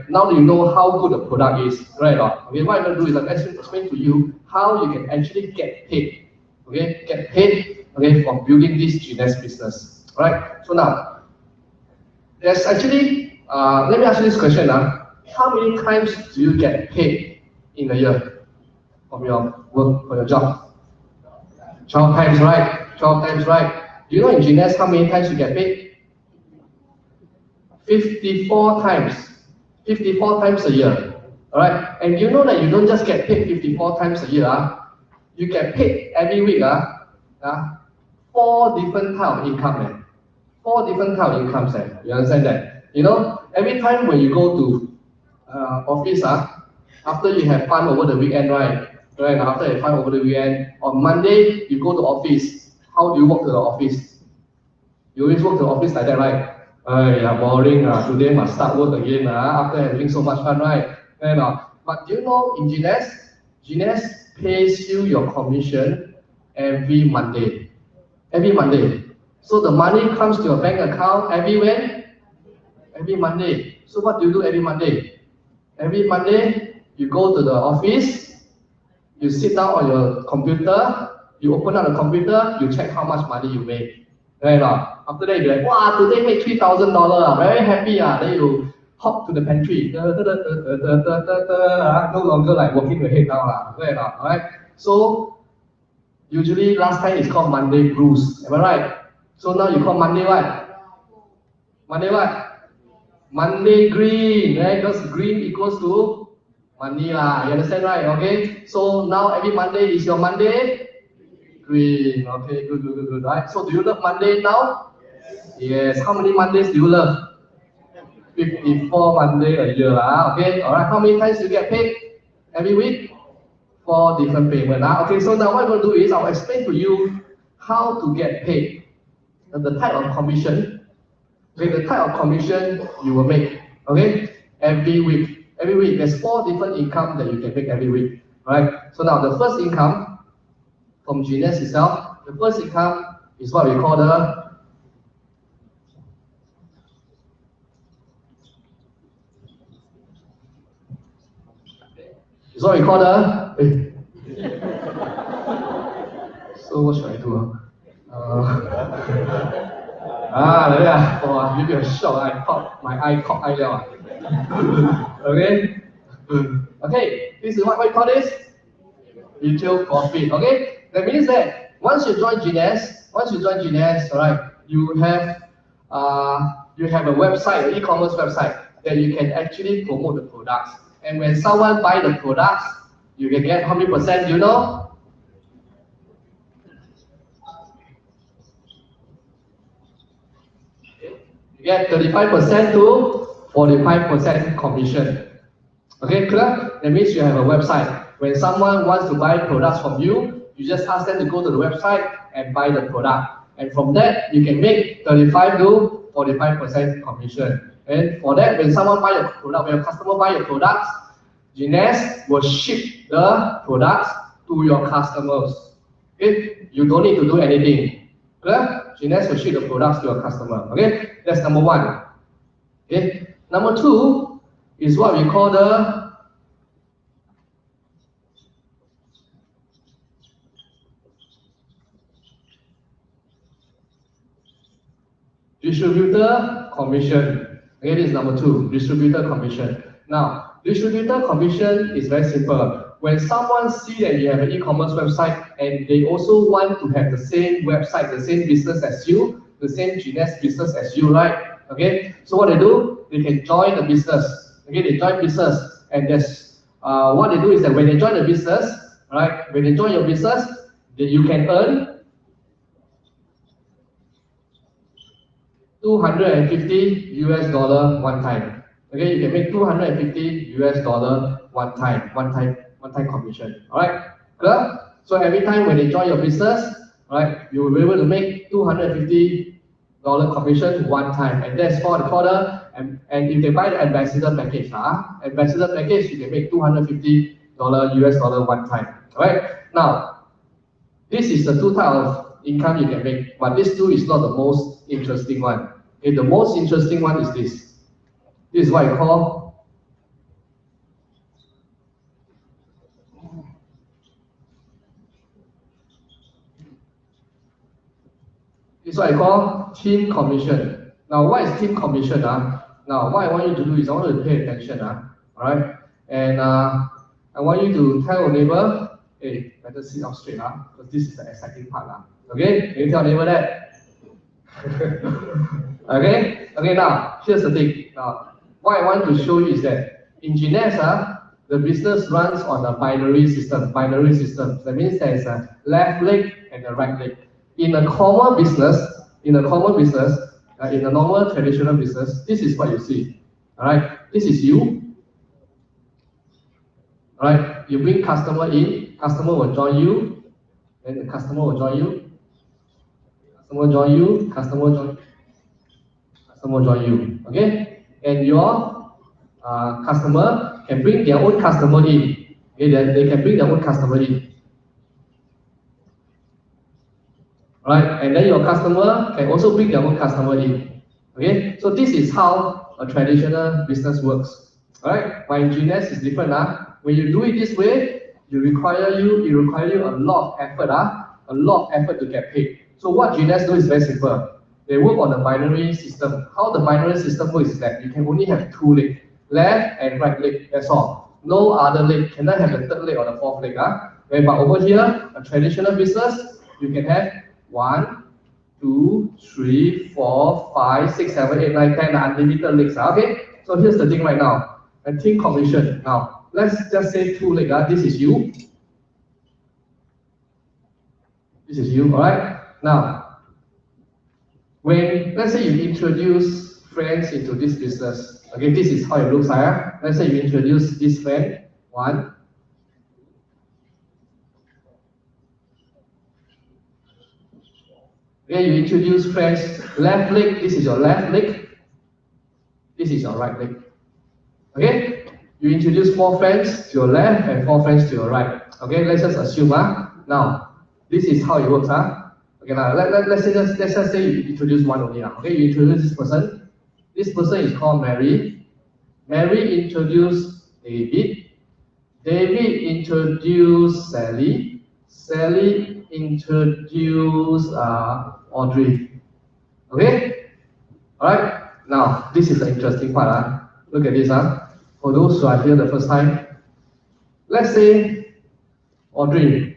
Now that you know how good the product is, right? Okay, what I'm going to do is I'm going to explain to you how you can actually get paid. Okay, get paid, okay, from building this Genius business. All right. So now, there's actually, let me ask you this question. How many times do you get paid in a year from your work, for your job? 12 times, right? 12 times, right? Do you know in Genius how many times you get paid? 54 times. 54 times a year. All right. And you know that you don't just get paid 54 times a year. You get paid every week. 4 different types of income. 4 different types of incomes. You understand that? You know, every time when you go to office, after you have fun over the weekend, right? After you have fun over the weekend, on Monday you go to office. How do you walk to the office? You always walk to the office like that, right? Yeah, boring. Today must start work again. After having so much fun, right? But do you know in Genius pays you your commission every Monday. Every Monday. So the money comes to your bank account every when? Every Monday. So what do you do every Monday? Every Monday, you go to the office, you sit down on your computer, you open up the computer, you check how much money you make. Right? After that, you're like, wow, today make $3,000, very happy. Then you hop to the pantry. No longer like working your head down. Right? Alright? So, usually last time it's called Monday blues. Am I right? So now you call Monday what? Monday what? Monday green, right? Because green equals to money lah. You understand, right? Okay. So now every Monday is your Monday green. Okay, good. Right. So do you love Monday now? Yes. How many Mondays do you love? 54 Monday a year. Okay. All right. How many times do you get paid every week? 4 different payments. Okay. So now what I'm going to do is I'll explain to you how to get paid. The type of commission. Okay, the type of commission you will make, okay, every week. Every week, there's 4 different income that you can make every week, right? So now the first income from Genius itself, the first income is what we call so what should I do? Give you a shock. I thought my eye caught eye now. Okay? Okay, this is what we call this? Retail profit. Okay? That means that once you join Genius, alright, you have a website, an e-commerce website that you can actually promote the products. And when someone buy the products, you can get how many percent, do you know? You get 35% to 45% commission. Okay, clear? That means you have a website. When someone wants to buy products from you, you just ask them to go to the website and buy the product. And from that, you can make 35 to 45% commission. And for that, when someone buy your product, when a customer buy your products, Gines will ship the products to your customers. Okay? You don't need to do anything. Clear? Gines will ship the products to your customer. Okay? That's number one. Okay? Number two is what we call the distributor commission. Okay, this is number two, distributor commission. Now, distributor commission is very simple. When someone see that you have an e-commerce website and they also want to have the same website, the same business as you, the same Gines business as you, right? Okay, so what they do, they can join the business. Okay, they join business, and that's what they do is that when they join the business, right? When they join your business, then you can earn 250 US dollar one time. Okay, you can make 250 US dollar one time commission. All right, clear? So every time when they join your business, right, you will be able to make 250 dollar commission one time, and that's for the and if they buy the ambassador package, ambassador package, you can make 250 US dollar one time. All right, now this is the two type of income you can make, but this two is not the most interesting one. Okay, the most interesting one is this. This is what I call team commission. Now, what is team commission? Now, what I want you to do is I want you to pay attention. All right, and I want you to tell your neighbor, hey, better sit up straight, because this is the exciting part. Okay, can you tell your neighbor that? Okay, now here's the thing. Now, what I want to show you is that in Gines, the business runs on a binary system. That means there is a left leg and a right leg. In a normal traditional business, this is what you see. All right, this is you. All right, you bring customer in, customer will join you, then the customer will join you, customer join you. Okay, and your customer can bring their own customer in. Okay, then they can bring their own customer in. Right, and then your customer can also bring their own customer in. Okay, so this is how a traditional business works. Alright, but in Gines is different. When you do it this way, it require you a lot of effort. A lot of effort to get paid. So what Gines do is very simple. They work on the binary system. How the binary system works is that you can only have two legs, left and right leg. That's all. No other leg. Cannot have the third leg or the fourth leg. Okay, but over here, a traditional business, you can have 1, 2, 3, 4, 5, 6, 7, 8, 9, 10 unlimited legs. Okay, so here's the thing right now. And team commission. Now, let's just say two legs. This is you. This is you, all right? Now, when, let's say you introduce friends into this business. Okay, this is how it looks like. Let's say you introduce this friend. 1. Okay, you introduce friends, left leg, this is your left leg, this is your right leg. Okay, you introduce 4 friends to your left and 4 friends to your right. Okay, let's just assume, now, this is how it works, Okay, now let's just say you introduce one only, Okay, you introduce this person. This person is called Mary. Mary introduced David. David introduced Sally. Sally introduced Audrey. Okay? Alright? Now, this is the interesting part. Look at this. For those who are here the first time, let's say Audrey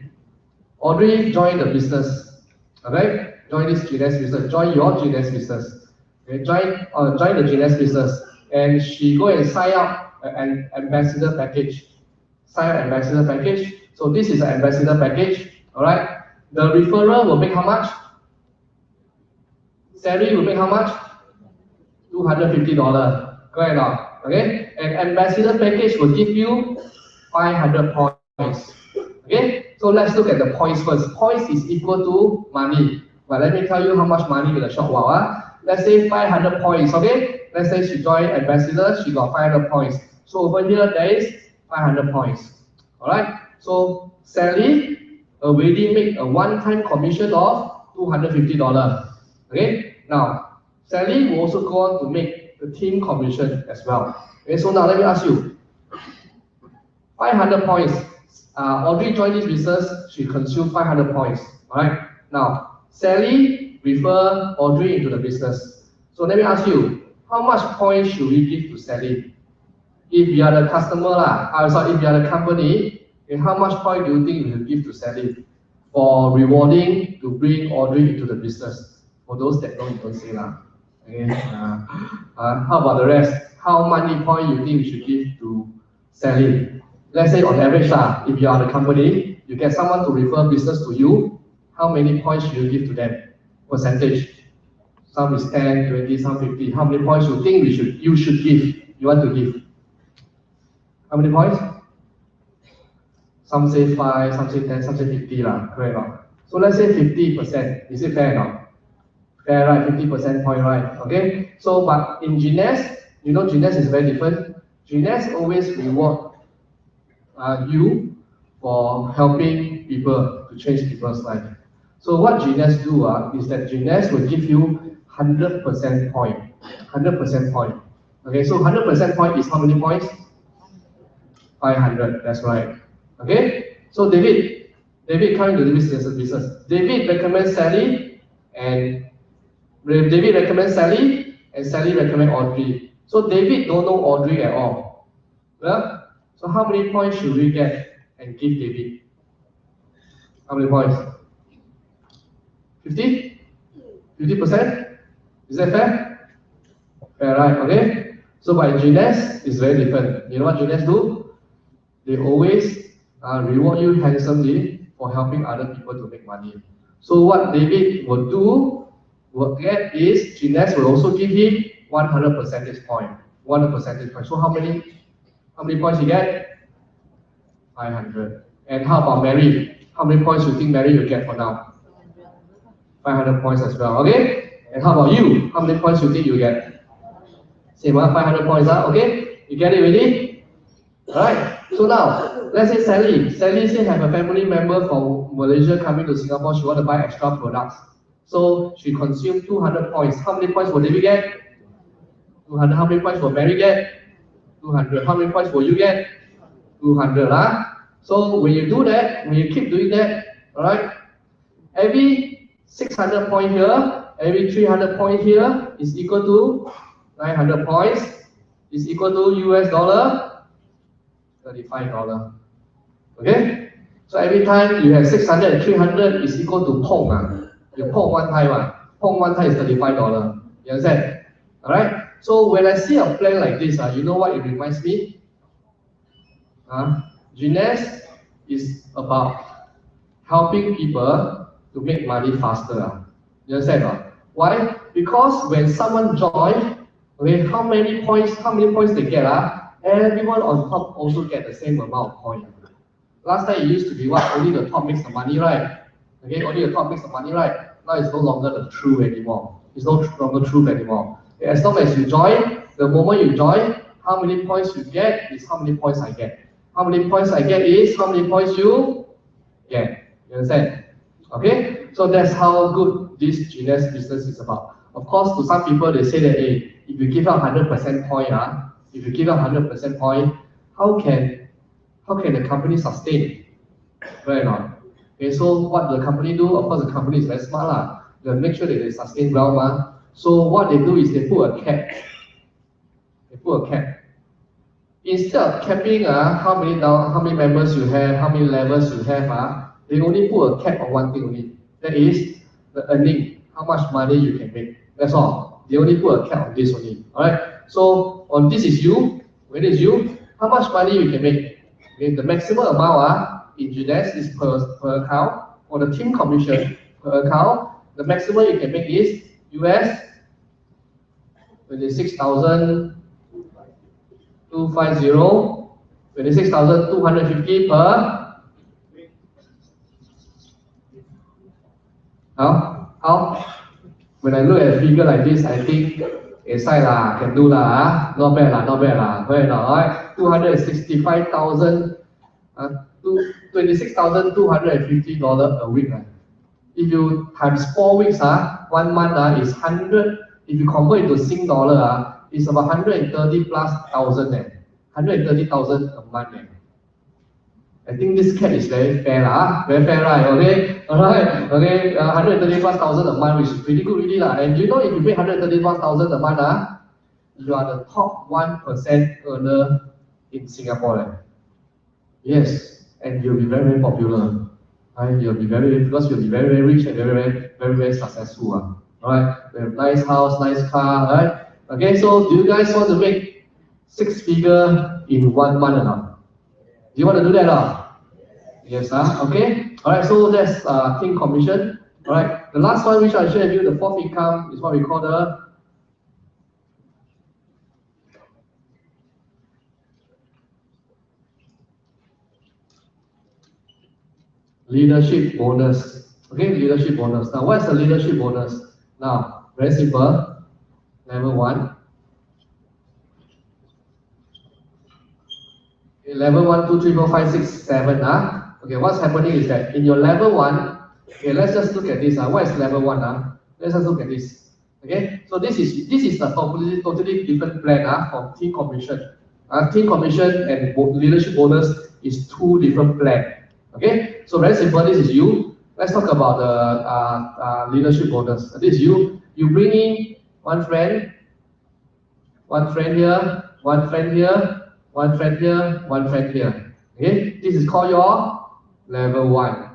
joined the business. Okay? Join this Gines business. Join your Gines business. Okay? Join the Gines business. And she go and sign up an ambassador package. Sign up ambassador package. So this is an ambassador package. Alright? The referrer will make how much? Sally will make how much? $250. Correct or not? Okay? And ambassador package will give you 500 points. Okay? So let's look at the points first. Points is equal to money. But let me tell you how much money in a short while. Let's say 500 points. Okay? Let's say she joined ambassador, she got 500 points. So over here there is 500 points. Alright? So Sally already make a one-time commission of $250. Okay? Now, Sally will also go on to make the team commission as well. Okay, so now let me ask you, 500 points. Audrey joined this business, she consumed 500 points. Alright? Now, Sally refer Audrey into the business. So let me ask you, how much points should we give to Sally? If you are the customer, if you are the company, how much point do you think we will give to Sally for rewarding to bring Audrey into the business? For those that don't say that. Okay. How about the rest? How many points you think we should give to Sally? Let's say on average, if you are the company, you get someone to refer business to you, how many points should you give to them? Percentage. Some is 10, 20, some 50. How many points you think you should give? You want to give? How many points? Some say 5, some say 10, some say 50 correct or not? So let's say 50%. Is it fair or not? Fair, right? 50% point, right? Okay. So, but in Genius, you know, Genius is very different. Genius always reward you for helping people to change people's life. So what Genius do is that Genius will give you 100% point. 100% point. Okay. So 100% point is how many points? 500. That's right. Okay. So David coming to this business. David recommends Sally, and David recommends Sally, and Sally recommends Audrey. So David don't know Audrey at all. Yeah? So how many points should we get and give David? How many points? 50? 50%? Is that fair? Fair, right? Okay. So by Genius, it's very different. You know what Genius do? They always reward you handsomely for helping other people to make money. So what David will get is Genius will also give him 100 percentage point. 100 percentage point. So how many points you get? 500. And how about Mary? How many points do you think Mary will get for now? 500 points as well. Okay? And how about you? How many points do you think you get? Same 500 points. Okay? You get it already? Alright. So now, let's say Sally say have a family member from Malaysia coming to Singapore, she want to buy extra products. So she consumed 200 points. How many points will David get? 200. How many points will Mary get? 200. How many points will you get? 200. So when you do that, when you keep doing that, alright, every 600 point here, every 300 point here is equal to 900 points, is equal to US dollar $35. Okay? So every time you have 600 and 300 is equal to Pong. You Pong one time. Pong one time is $35. You understand? Alright? So when I see a plan like this, you know what it reminds me? Genius is about helping people to make money faster. You understand? Why? Because when someone joins, okay, how many points they get? Everyone on top also get the same amount of points. Last time it used to be what? Only the top makes the money, right? Okay, only the top makes the money, right? Now it's no longer the truth anymore. It's no longer truth anymore. As long as you join, the moment you join, how many points you get is how many points I get. How many points I get is how many points you get. You understand? Okay? So that's how good this Genius business is about. Of course, to some people, they say that, hey, if you give out 100% point, if you give out 100% point, how can the company sustain? Right or not? Okay, so what the company do? Of course, the company is very smart. They make sure that they sustain well. So what they do is they put a cap. They put a cap. Instead of capping how many members you have, how many levels you have, they only put a cap on one thing only. That is the earning, how much money you can make. That's all. They only put a cap on this only. Alright? So on this is you, when it's you, how much money you can make. Okay, the maximum amount in Genius is per account. For the team commission per account, the maximum you can make is US 26,250, 26,250 per. How? When I look at a figure like this, I think inside lah, can do lah, not bad lah, not bad lah. Right now, right? 265,000, $26,250 a week. If you times 4 weeks, 1 month is 100. If you convert it to Sing dollar, it's about 130 plus thousand. 130,000 a month. I think this cat is very fair lah, very fair, right? Okay, alright, okay, 130 plus thousand a month, which is pretty good really lah. And you know, if you pay 130 plus thousand a month, you are the top 1% earner in Singapore. Yes, and you'll be very, very popular. Right? You'll be because you'll be very, very rich and very, very successful. Alright, we have nice house, nice car, right? Okay, so do you guys want to make 6 figure in 1 month or not? Do you want to do that? Yes, okay. Alright, so that's King Commission. Alright, the last one which I share with you, the fourth income, is what we call the leadership bonus. Okay, leadership bonus. Now, what's the leadership bonus? Now, very simple. Level 1. Okay, level 1, 2, 3, 4, 5, 6, 7. Okay, what's happening is that in your level 1, okay, let's just look at this. What is level 1? Let's just look at this. Okay, so this is a totally different plan from Team Commission. Team Commission and leadership bonus is 2 different plans. Okay, so very simple. This is you. Let's talk about the leadership bonus. This is you. You bring in one friend here, one friend here, one friend here, one friend here. Okay, this is called your level 1.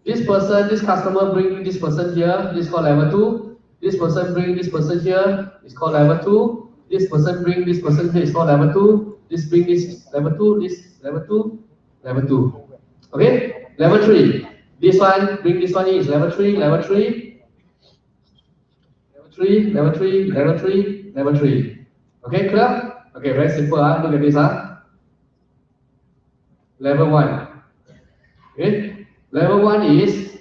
This person, this customer bring this person here. This is called level 2. This person bring this person here. It's called level 2. This person bring this person here. It's called level 2. This bring this level 2. This level 2. Level 2. Okay, level 3. This one, bring this one in, is level 3, level 3, level 3, level 3, level 3, level 3. Okay, clear? Okay, very simple. Look at this. Level 1. Okay, level 1 is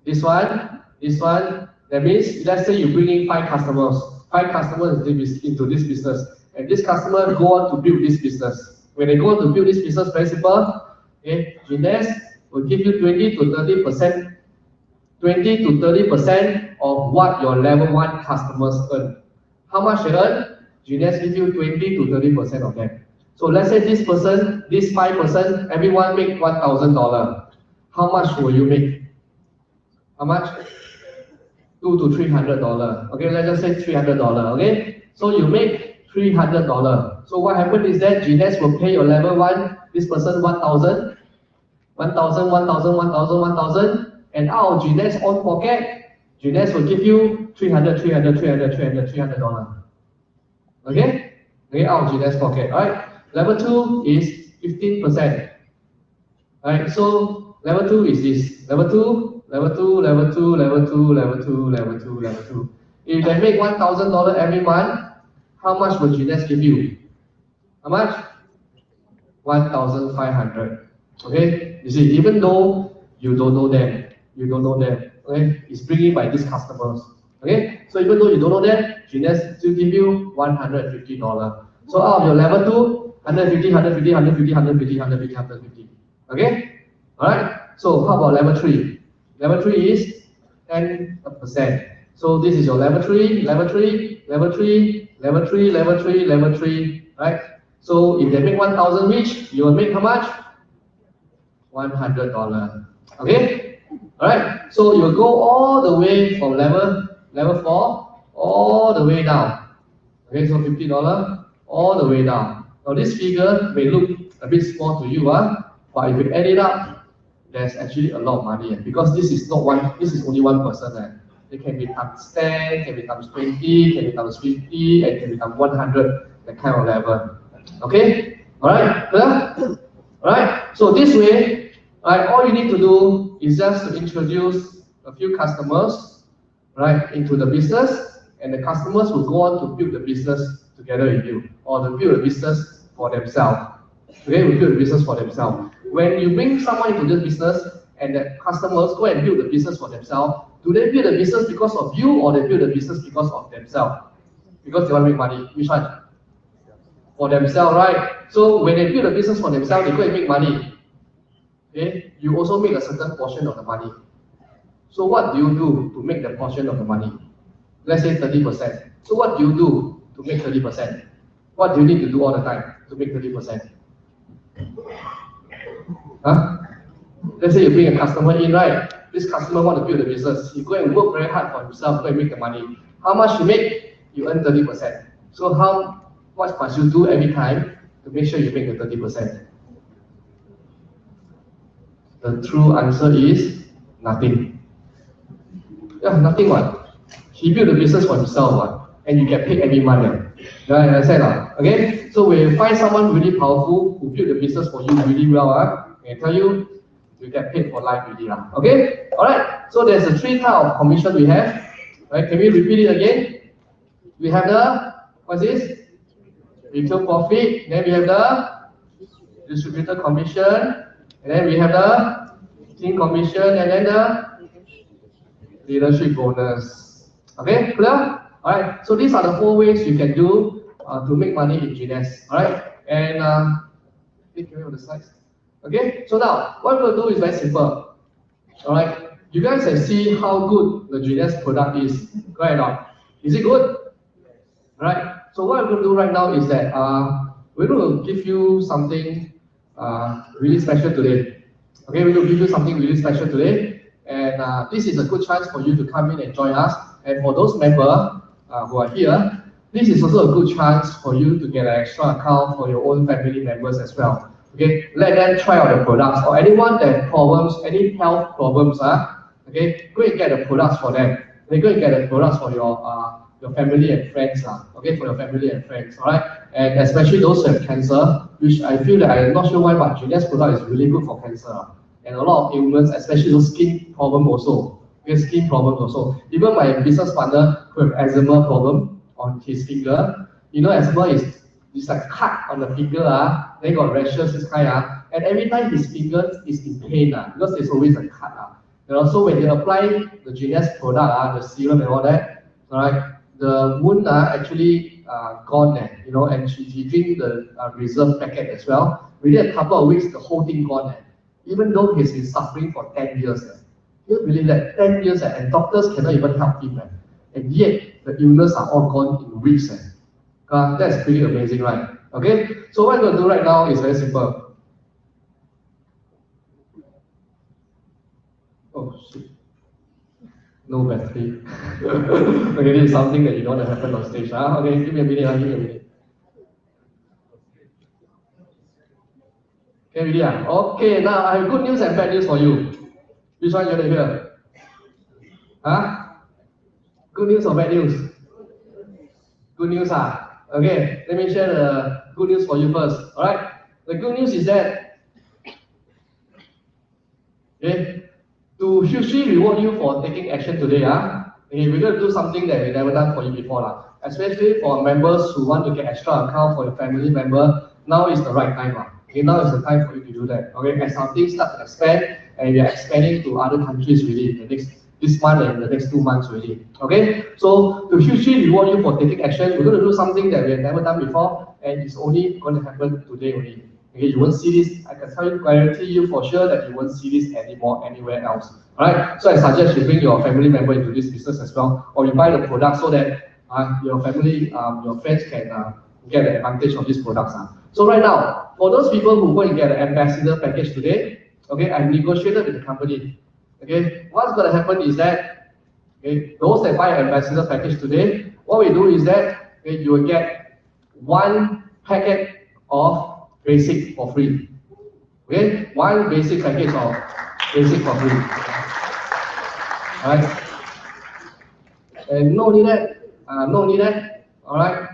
this one, this one. That means, let's say you bring in 5 customers. 5 customers into this business. And this customer go on to build this business. When they go on to build this business, very simple. Okay, Junes will give you 20 to 30%, 20 to 30% of what your level 1 customers earn. How much they earn? Junes give you 20 to 30% of them. So let's say this person, this 5%, everyone make $1,000. How much will you make? How much? $200 to $300. Okay, let's just say $300. Okay, so you make $300. So what happens is that Junes will pay your level 1, this person 1,000, 1,000, 1,000, 1,000, 1,000, and out of Junes' own pocket, Junes will give you $300. Okay? Okay, out of Junes' pocket. Alright. Level 2 is 15%. Alright, so level 2 is this. Level 2, level 2, level 2, level 2, level 2, level 2, level 2. If they make $1,000 every month, how much will Junes give you? How much? 1,500. Okay, you see, even though you don't know them, okay, it's bringing by these customers. Okay, so even though you don't know them, Junes still give you $150. So out of your level 2, 150, 150, 150, 150, 150, 150. Okay, alright. So how about level 3? Level 3 is 10%. So this is your level 3, level 3, level 3, level 3, level 3, level 3, right? So if they make 1,000 each, you will make how much? $100. Okay? Alright, so you will go all the way from level 4 all the way down. Okay, so $50 all the way down. Now this figure may look a bit small to you, but if you add it up, there's actually a lot of money, because this is only one person. It can be times 10, can be times 20, can be times 50, and can be times 100, that kind of level. Okay? Alright? Clear? Alright? So this way, right, all you need to do is just to introduce a few customers, right, into the business, and the customers will go on to build the business together with you, or to build a business for themselves. Okay, will build a business for themselves. When you bring someone into this business and the customers go and build the business for themselves, do they build the business because of you, or they build the business because of themselves? Because they want to make money. Which one? For themselves, right? So when they build a business for themselves, they go and make money. Okay, you also make a certain portion of the money. So what do you do to make the portion of the money? Let's say 30%. So what do you do to make 30%? What do you need to do all the time to make 30%? Huh? Let's say you bring a customer in, right? This customer want to build a business. You go and work very hard for himself, go and make the money. How much you make? You earn 30%. So what must you do every time to make sure you make the 30%? The true answer is nothing. Yeah, nothing what? He built a business for himself what? And you get paid every month. You understand? Okay? So when you find someone really powerful who built the business for you really well, I tell you, you get paid for life really. Okay? Alright, so there's the 3 types of commission we have. Right? Can we repeat it again? We have the, what's this? Retail profit, then we have the distributor commission, and then we have the team commission, and then the leadership bonus. Okay, clear? Alright, so these are the 4 ways you can do to make money in GNS. Alright, and can we have the slides? Okay, so now what we'll do is very simple. Alright, you guys can see how good the GNS product is. Right or not? Is it good? Right. So what we're going to do right now is that we're going to give you something really special today. Okay, we're going to give you something really special today, and this is a good chance for you to come in and join us. And for those members who are here, this is also a good chance for you to get an extra account for your own family members as well. Okay, let them try out the products, or anyone that has problems, any health problems, okay, go and get the products for them. They go and get the products for your family and friends, okay, for your family and friends, all right? And especially those who have cancer, which I feel that I'm not sure why, but GNS product is really good for cancer. And a lot of ailments, especially those skin problem also. Okay, skin problems also. Even my business partner who have eczema problem on his finger, you know, eczema is it's like cut on the finger, then got rashes, this kind, and every time his finger is in pain, because there's always a cut. You know, so when you apply the GNS product, the serum and all that, all right, the wound actually gone there, you know, and he drink the reserve packet as well. Within a couple of weeks, the whole thing gone. Even though he's been suffering for 10 years. You believe that 10 years and doctors cannot even help him. And yet, the illness are all gone in weeks. That's pretty amazing, right? Okay, so what I'm going to do right now is very simple. Oh, shit. No battery. Okay, this is something that you don't want to happen on stage. Okay, give me a minute. Give me a minute. Okay, really? Okay, now I have good news and bad news for you. Which one you want to hear? Good news or bad news? Good news, Okay, let me share the good news for you first. Alright? The good news is that, okay, to hugely reward you for taking action today, okay, we're going to do something that we've never done for you before, especially for members who want to get extra account for your family member. Now is the right time. Okay, now is the time for you to do that. Okay, as our things start to expand, and we are expanding to other countries really this month and the next 2 months really. Okay, so to hugely reward you for taking action, we're going to do something that we have never done before, and it's only going to happen today only. Okay, you won't see this. I can guarantee you for sure that you won't see this anymore anywhere else. Alright, so I suggest you bring your family member into this business as well, or you buy the product so that your family, your friends can get the advantage of these products. So right now, for those people who go and get an ambassador package today, okay, I've negotiated with the company. Okay, what's going to happen is that, okay, those that buy an ambassador package today, what we do is that, okay, you will get 1 packet of basic for free. Okay, 1 basic package of basic for free. Alright, and no need that. Alright,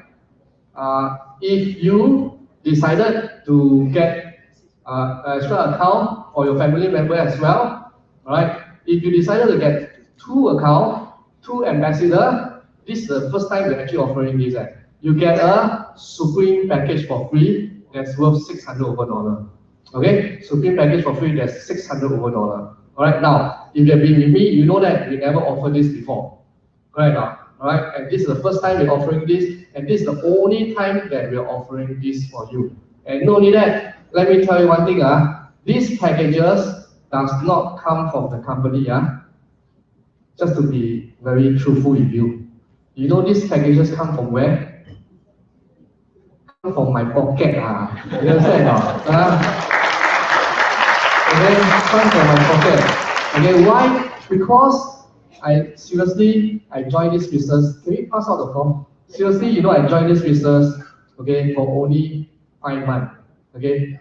if you decided to get extra account for your family member as well, alright, if you decided to get 2 account, 2 ambassador, this is the first time we're actually offering this. You get a Supreme package for free that's worth $600 over. Okay, Supreme package for free that's $600 over. Alright, now, if you've been with me, you know that we never offered this before. Correct now? Alright, and this is the first time we're offering this, and this is the only time that we're offering this for you. And not only that, let me tell you one thing, these packages does not come from the company, just to be very truthful with you. You know these packages come from where? Come from my pocket, you understand not? Okay, come from my pocket. Okay, why? Because I joined this business. Can we pass out the form? Seriously, you know, I joined this business, okay, for only 5 months. Okay,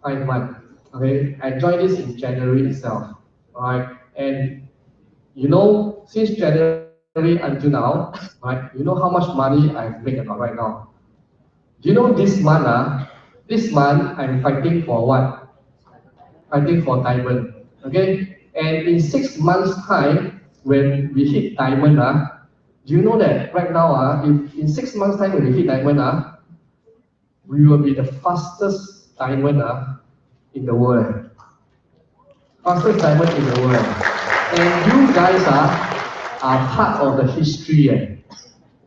5 months. Okay, I joined this in January itself. Alright, and you know, since January until now, right, you know how much money I've made about right now. Do you know this month, I'm fighting for what? Fighting for diamond. Okay, and in 6 months' time, when we hit diamond, do you know that right now, if in 6 months' time when we hit diamond, we will be the fastest diamond in the world. Fastest diamond in the world. And you guys are part of the history.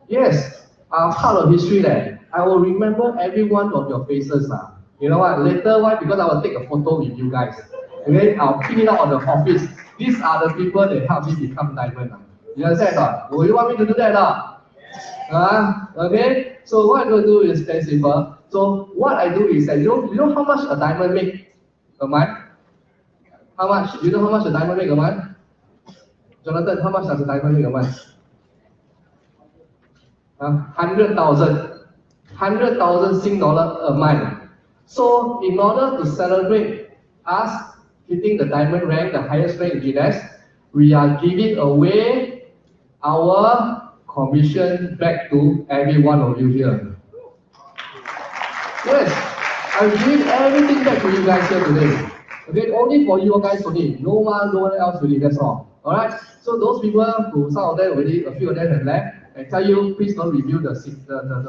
Yes, are part of history there. I will remember every one of your faces. You know what? Later, why? Because I will take a photo with you guys. Okay, I'll pin it out on the office. These are the people that helped me become diamond. You understand or not? You want me to do that or okay, so what I'm going to do is very simple. So what I do is that you know how much a diamond make a month? How much? Do you know how much a diamond make a month? Jonathan, how much does a diamond make a month? 100,000 Sing dollar a month. So in order to celebrate us hitting the diamond rank, the highest rank in GNS, we are giving away our commission back to every one of you here. Yes, I'm giving everything back to you guys here today. Okay, only for you guys only. No one else really, that's all. Alright? So those people who, some of them already, a few of them have left, I tell you, please don't review the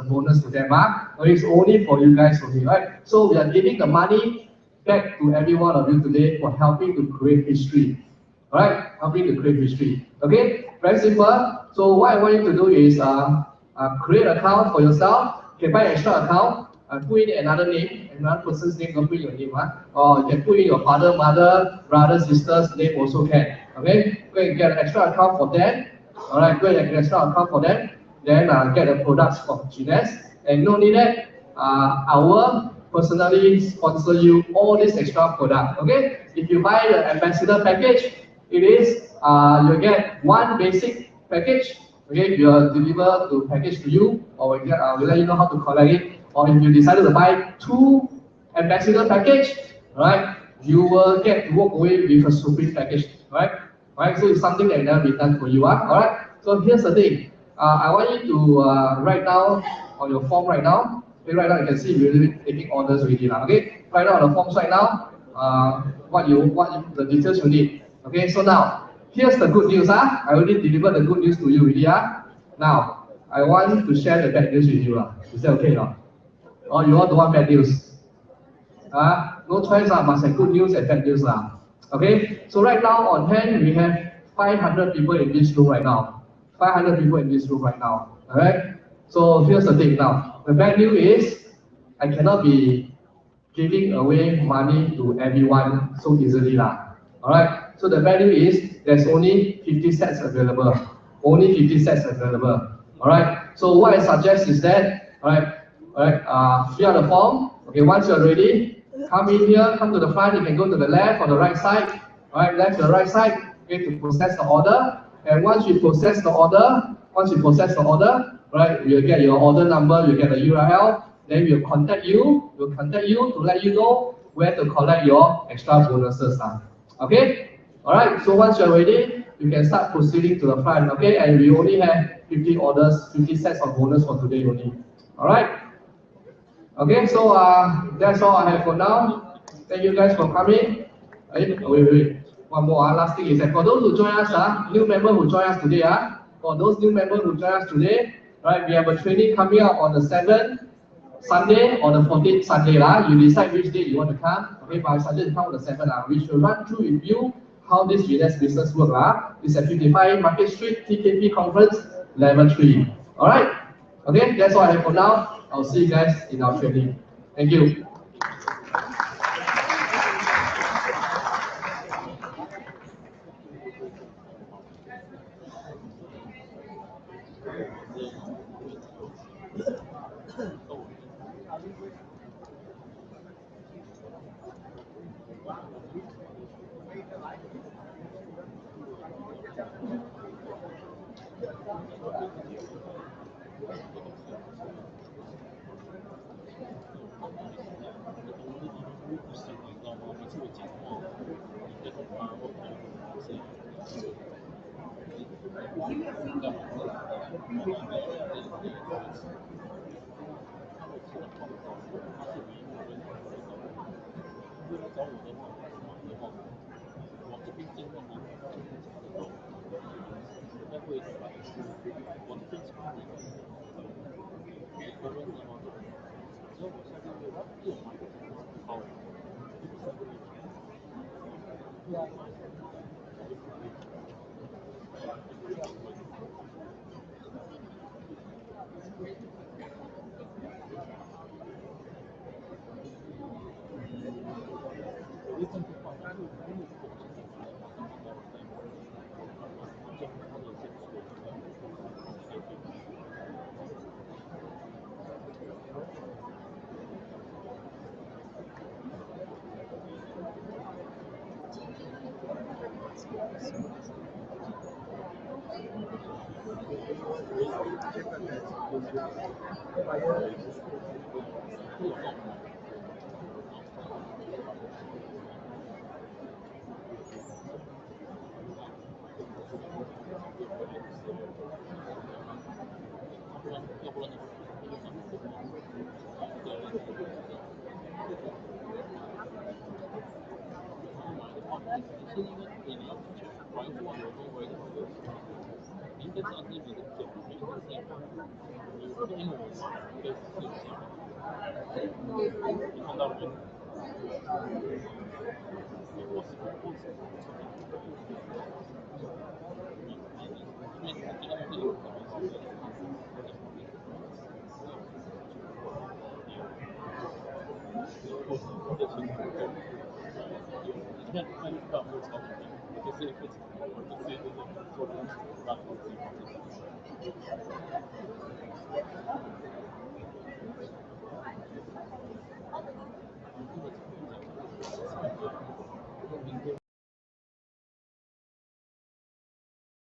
bonus to them. It's only for you guys only, right? So we are giving the money back to every one of you today for helping to create history. Alright? Helping to create history. Okay? Very simple. So what I want you to do is create an account for yourself. You can buy an extra account, put in another name, another person's name, don't put in your name. Or you can put in your father, mother, brother, sister's name also can. Okay? Go and get an extra account for them. Alright, go and get an extra account for them. Then get the products from GNS. And not only that, I will personally sponsor you all this extra product. Okay? If you buy the ambassador package, it is you get one basic package. Okay, we'll deliver the package to you, or we'll let you know how to collect it. Or if you decided to buy 2 ambassador package, right, you will get to walk away with a Supreme package, right? Right, so it's something that never been done for you. Alright, so here's the thing. I want you to write down on your form right now. Okay, right now you can see you're really taking orders already. Okay, write down on the forms right now what the details you need. Okay, so now here's the good news. I already delivered the good news to you already. Now I want to share the bad news with you. Is that okay now? Or you all don't want bad news? No choice. Must have good news and bad news. Okay, so right now on hand we have 500 people in this room right now. 500 people in this room right now. Alright, so here's the thing now. The bad news is I cannot be giving away money to everyone so easily. Alright, so the bad news is there's only 50 sets available. Only 50 sets available. Alright, so what I suggest is that, fill out the form. Okay, once you're ready, come in here, come to the front. You can go to the left or the right side. Alright, left to the right side, okay, to process the order. And once you process the order, right, you'll get your order number, you'll get the URL, then we'll contact you. We'll contact you to let you know where to collect your extra bonuses. Okay? Alright, so once you're ready, you can start proceeding to the front. Okay, and we only have 50 orders, 50 sets of bonus for today only. Alright? Okay, so that's all I have for now. Thank you guys for coming. Wait. One more. Last thing is that for those who join us, new member who join us today, for those new members who join us today, right, we have a training coming up on the 7th Sunday or the 14th Sunday. You decide which day you want to come. Okay, but I suggest you come on the 7th. We should run through with you how this GNS business work. It's at 55 Market Street, TKP Conference, level 3. Alright? Okay, that's all I have for now. I'll see you guys in our training. Thank you.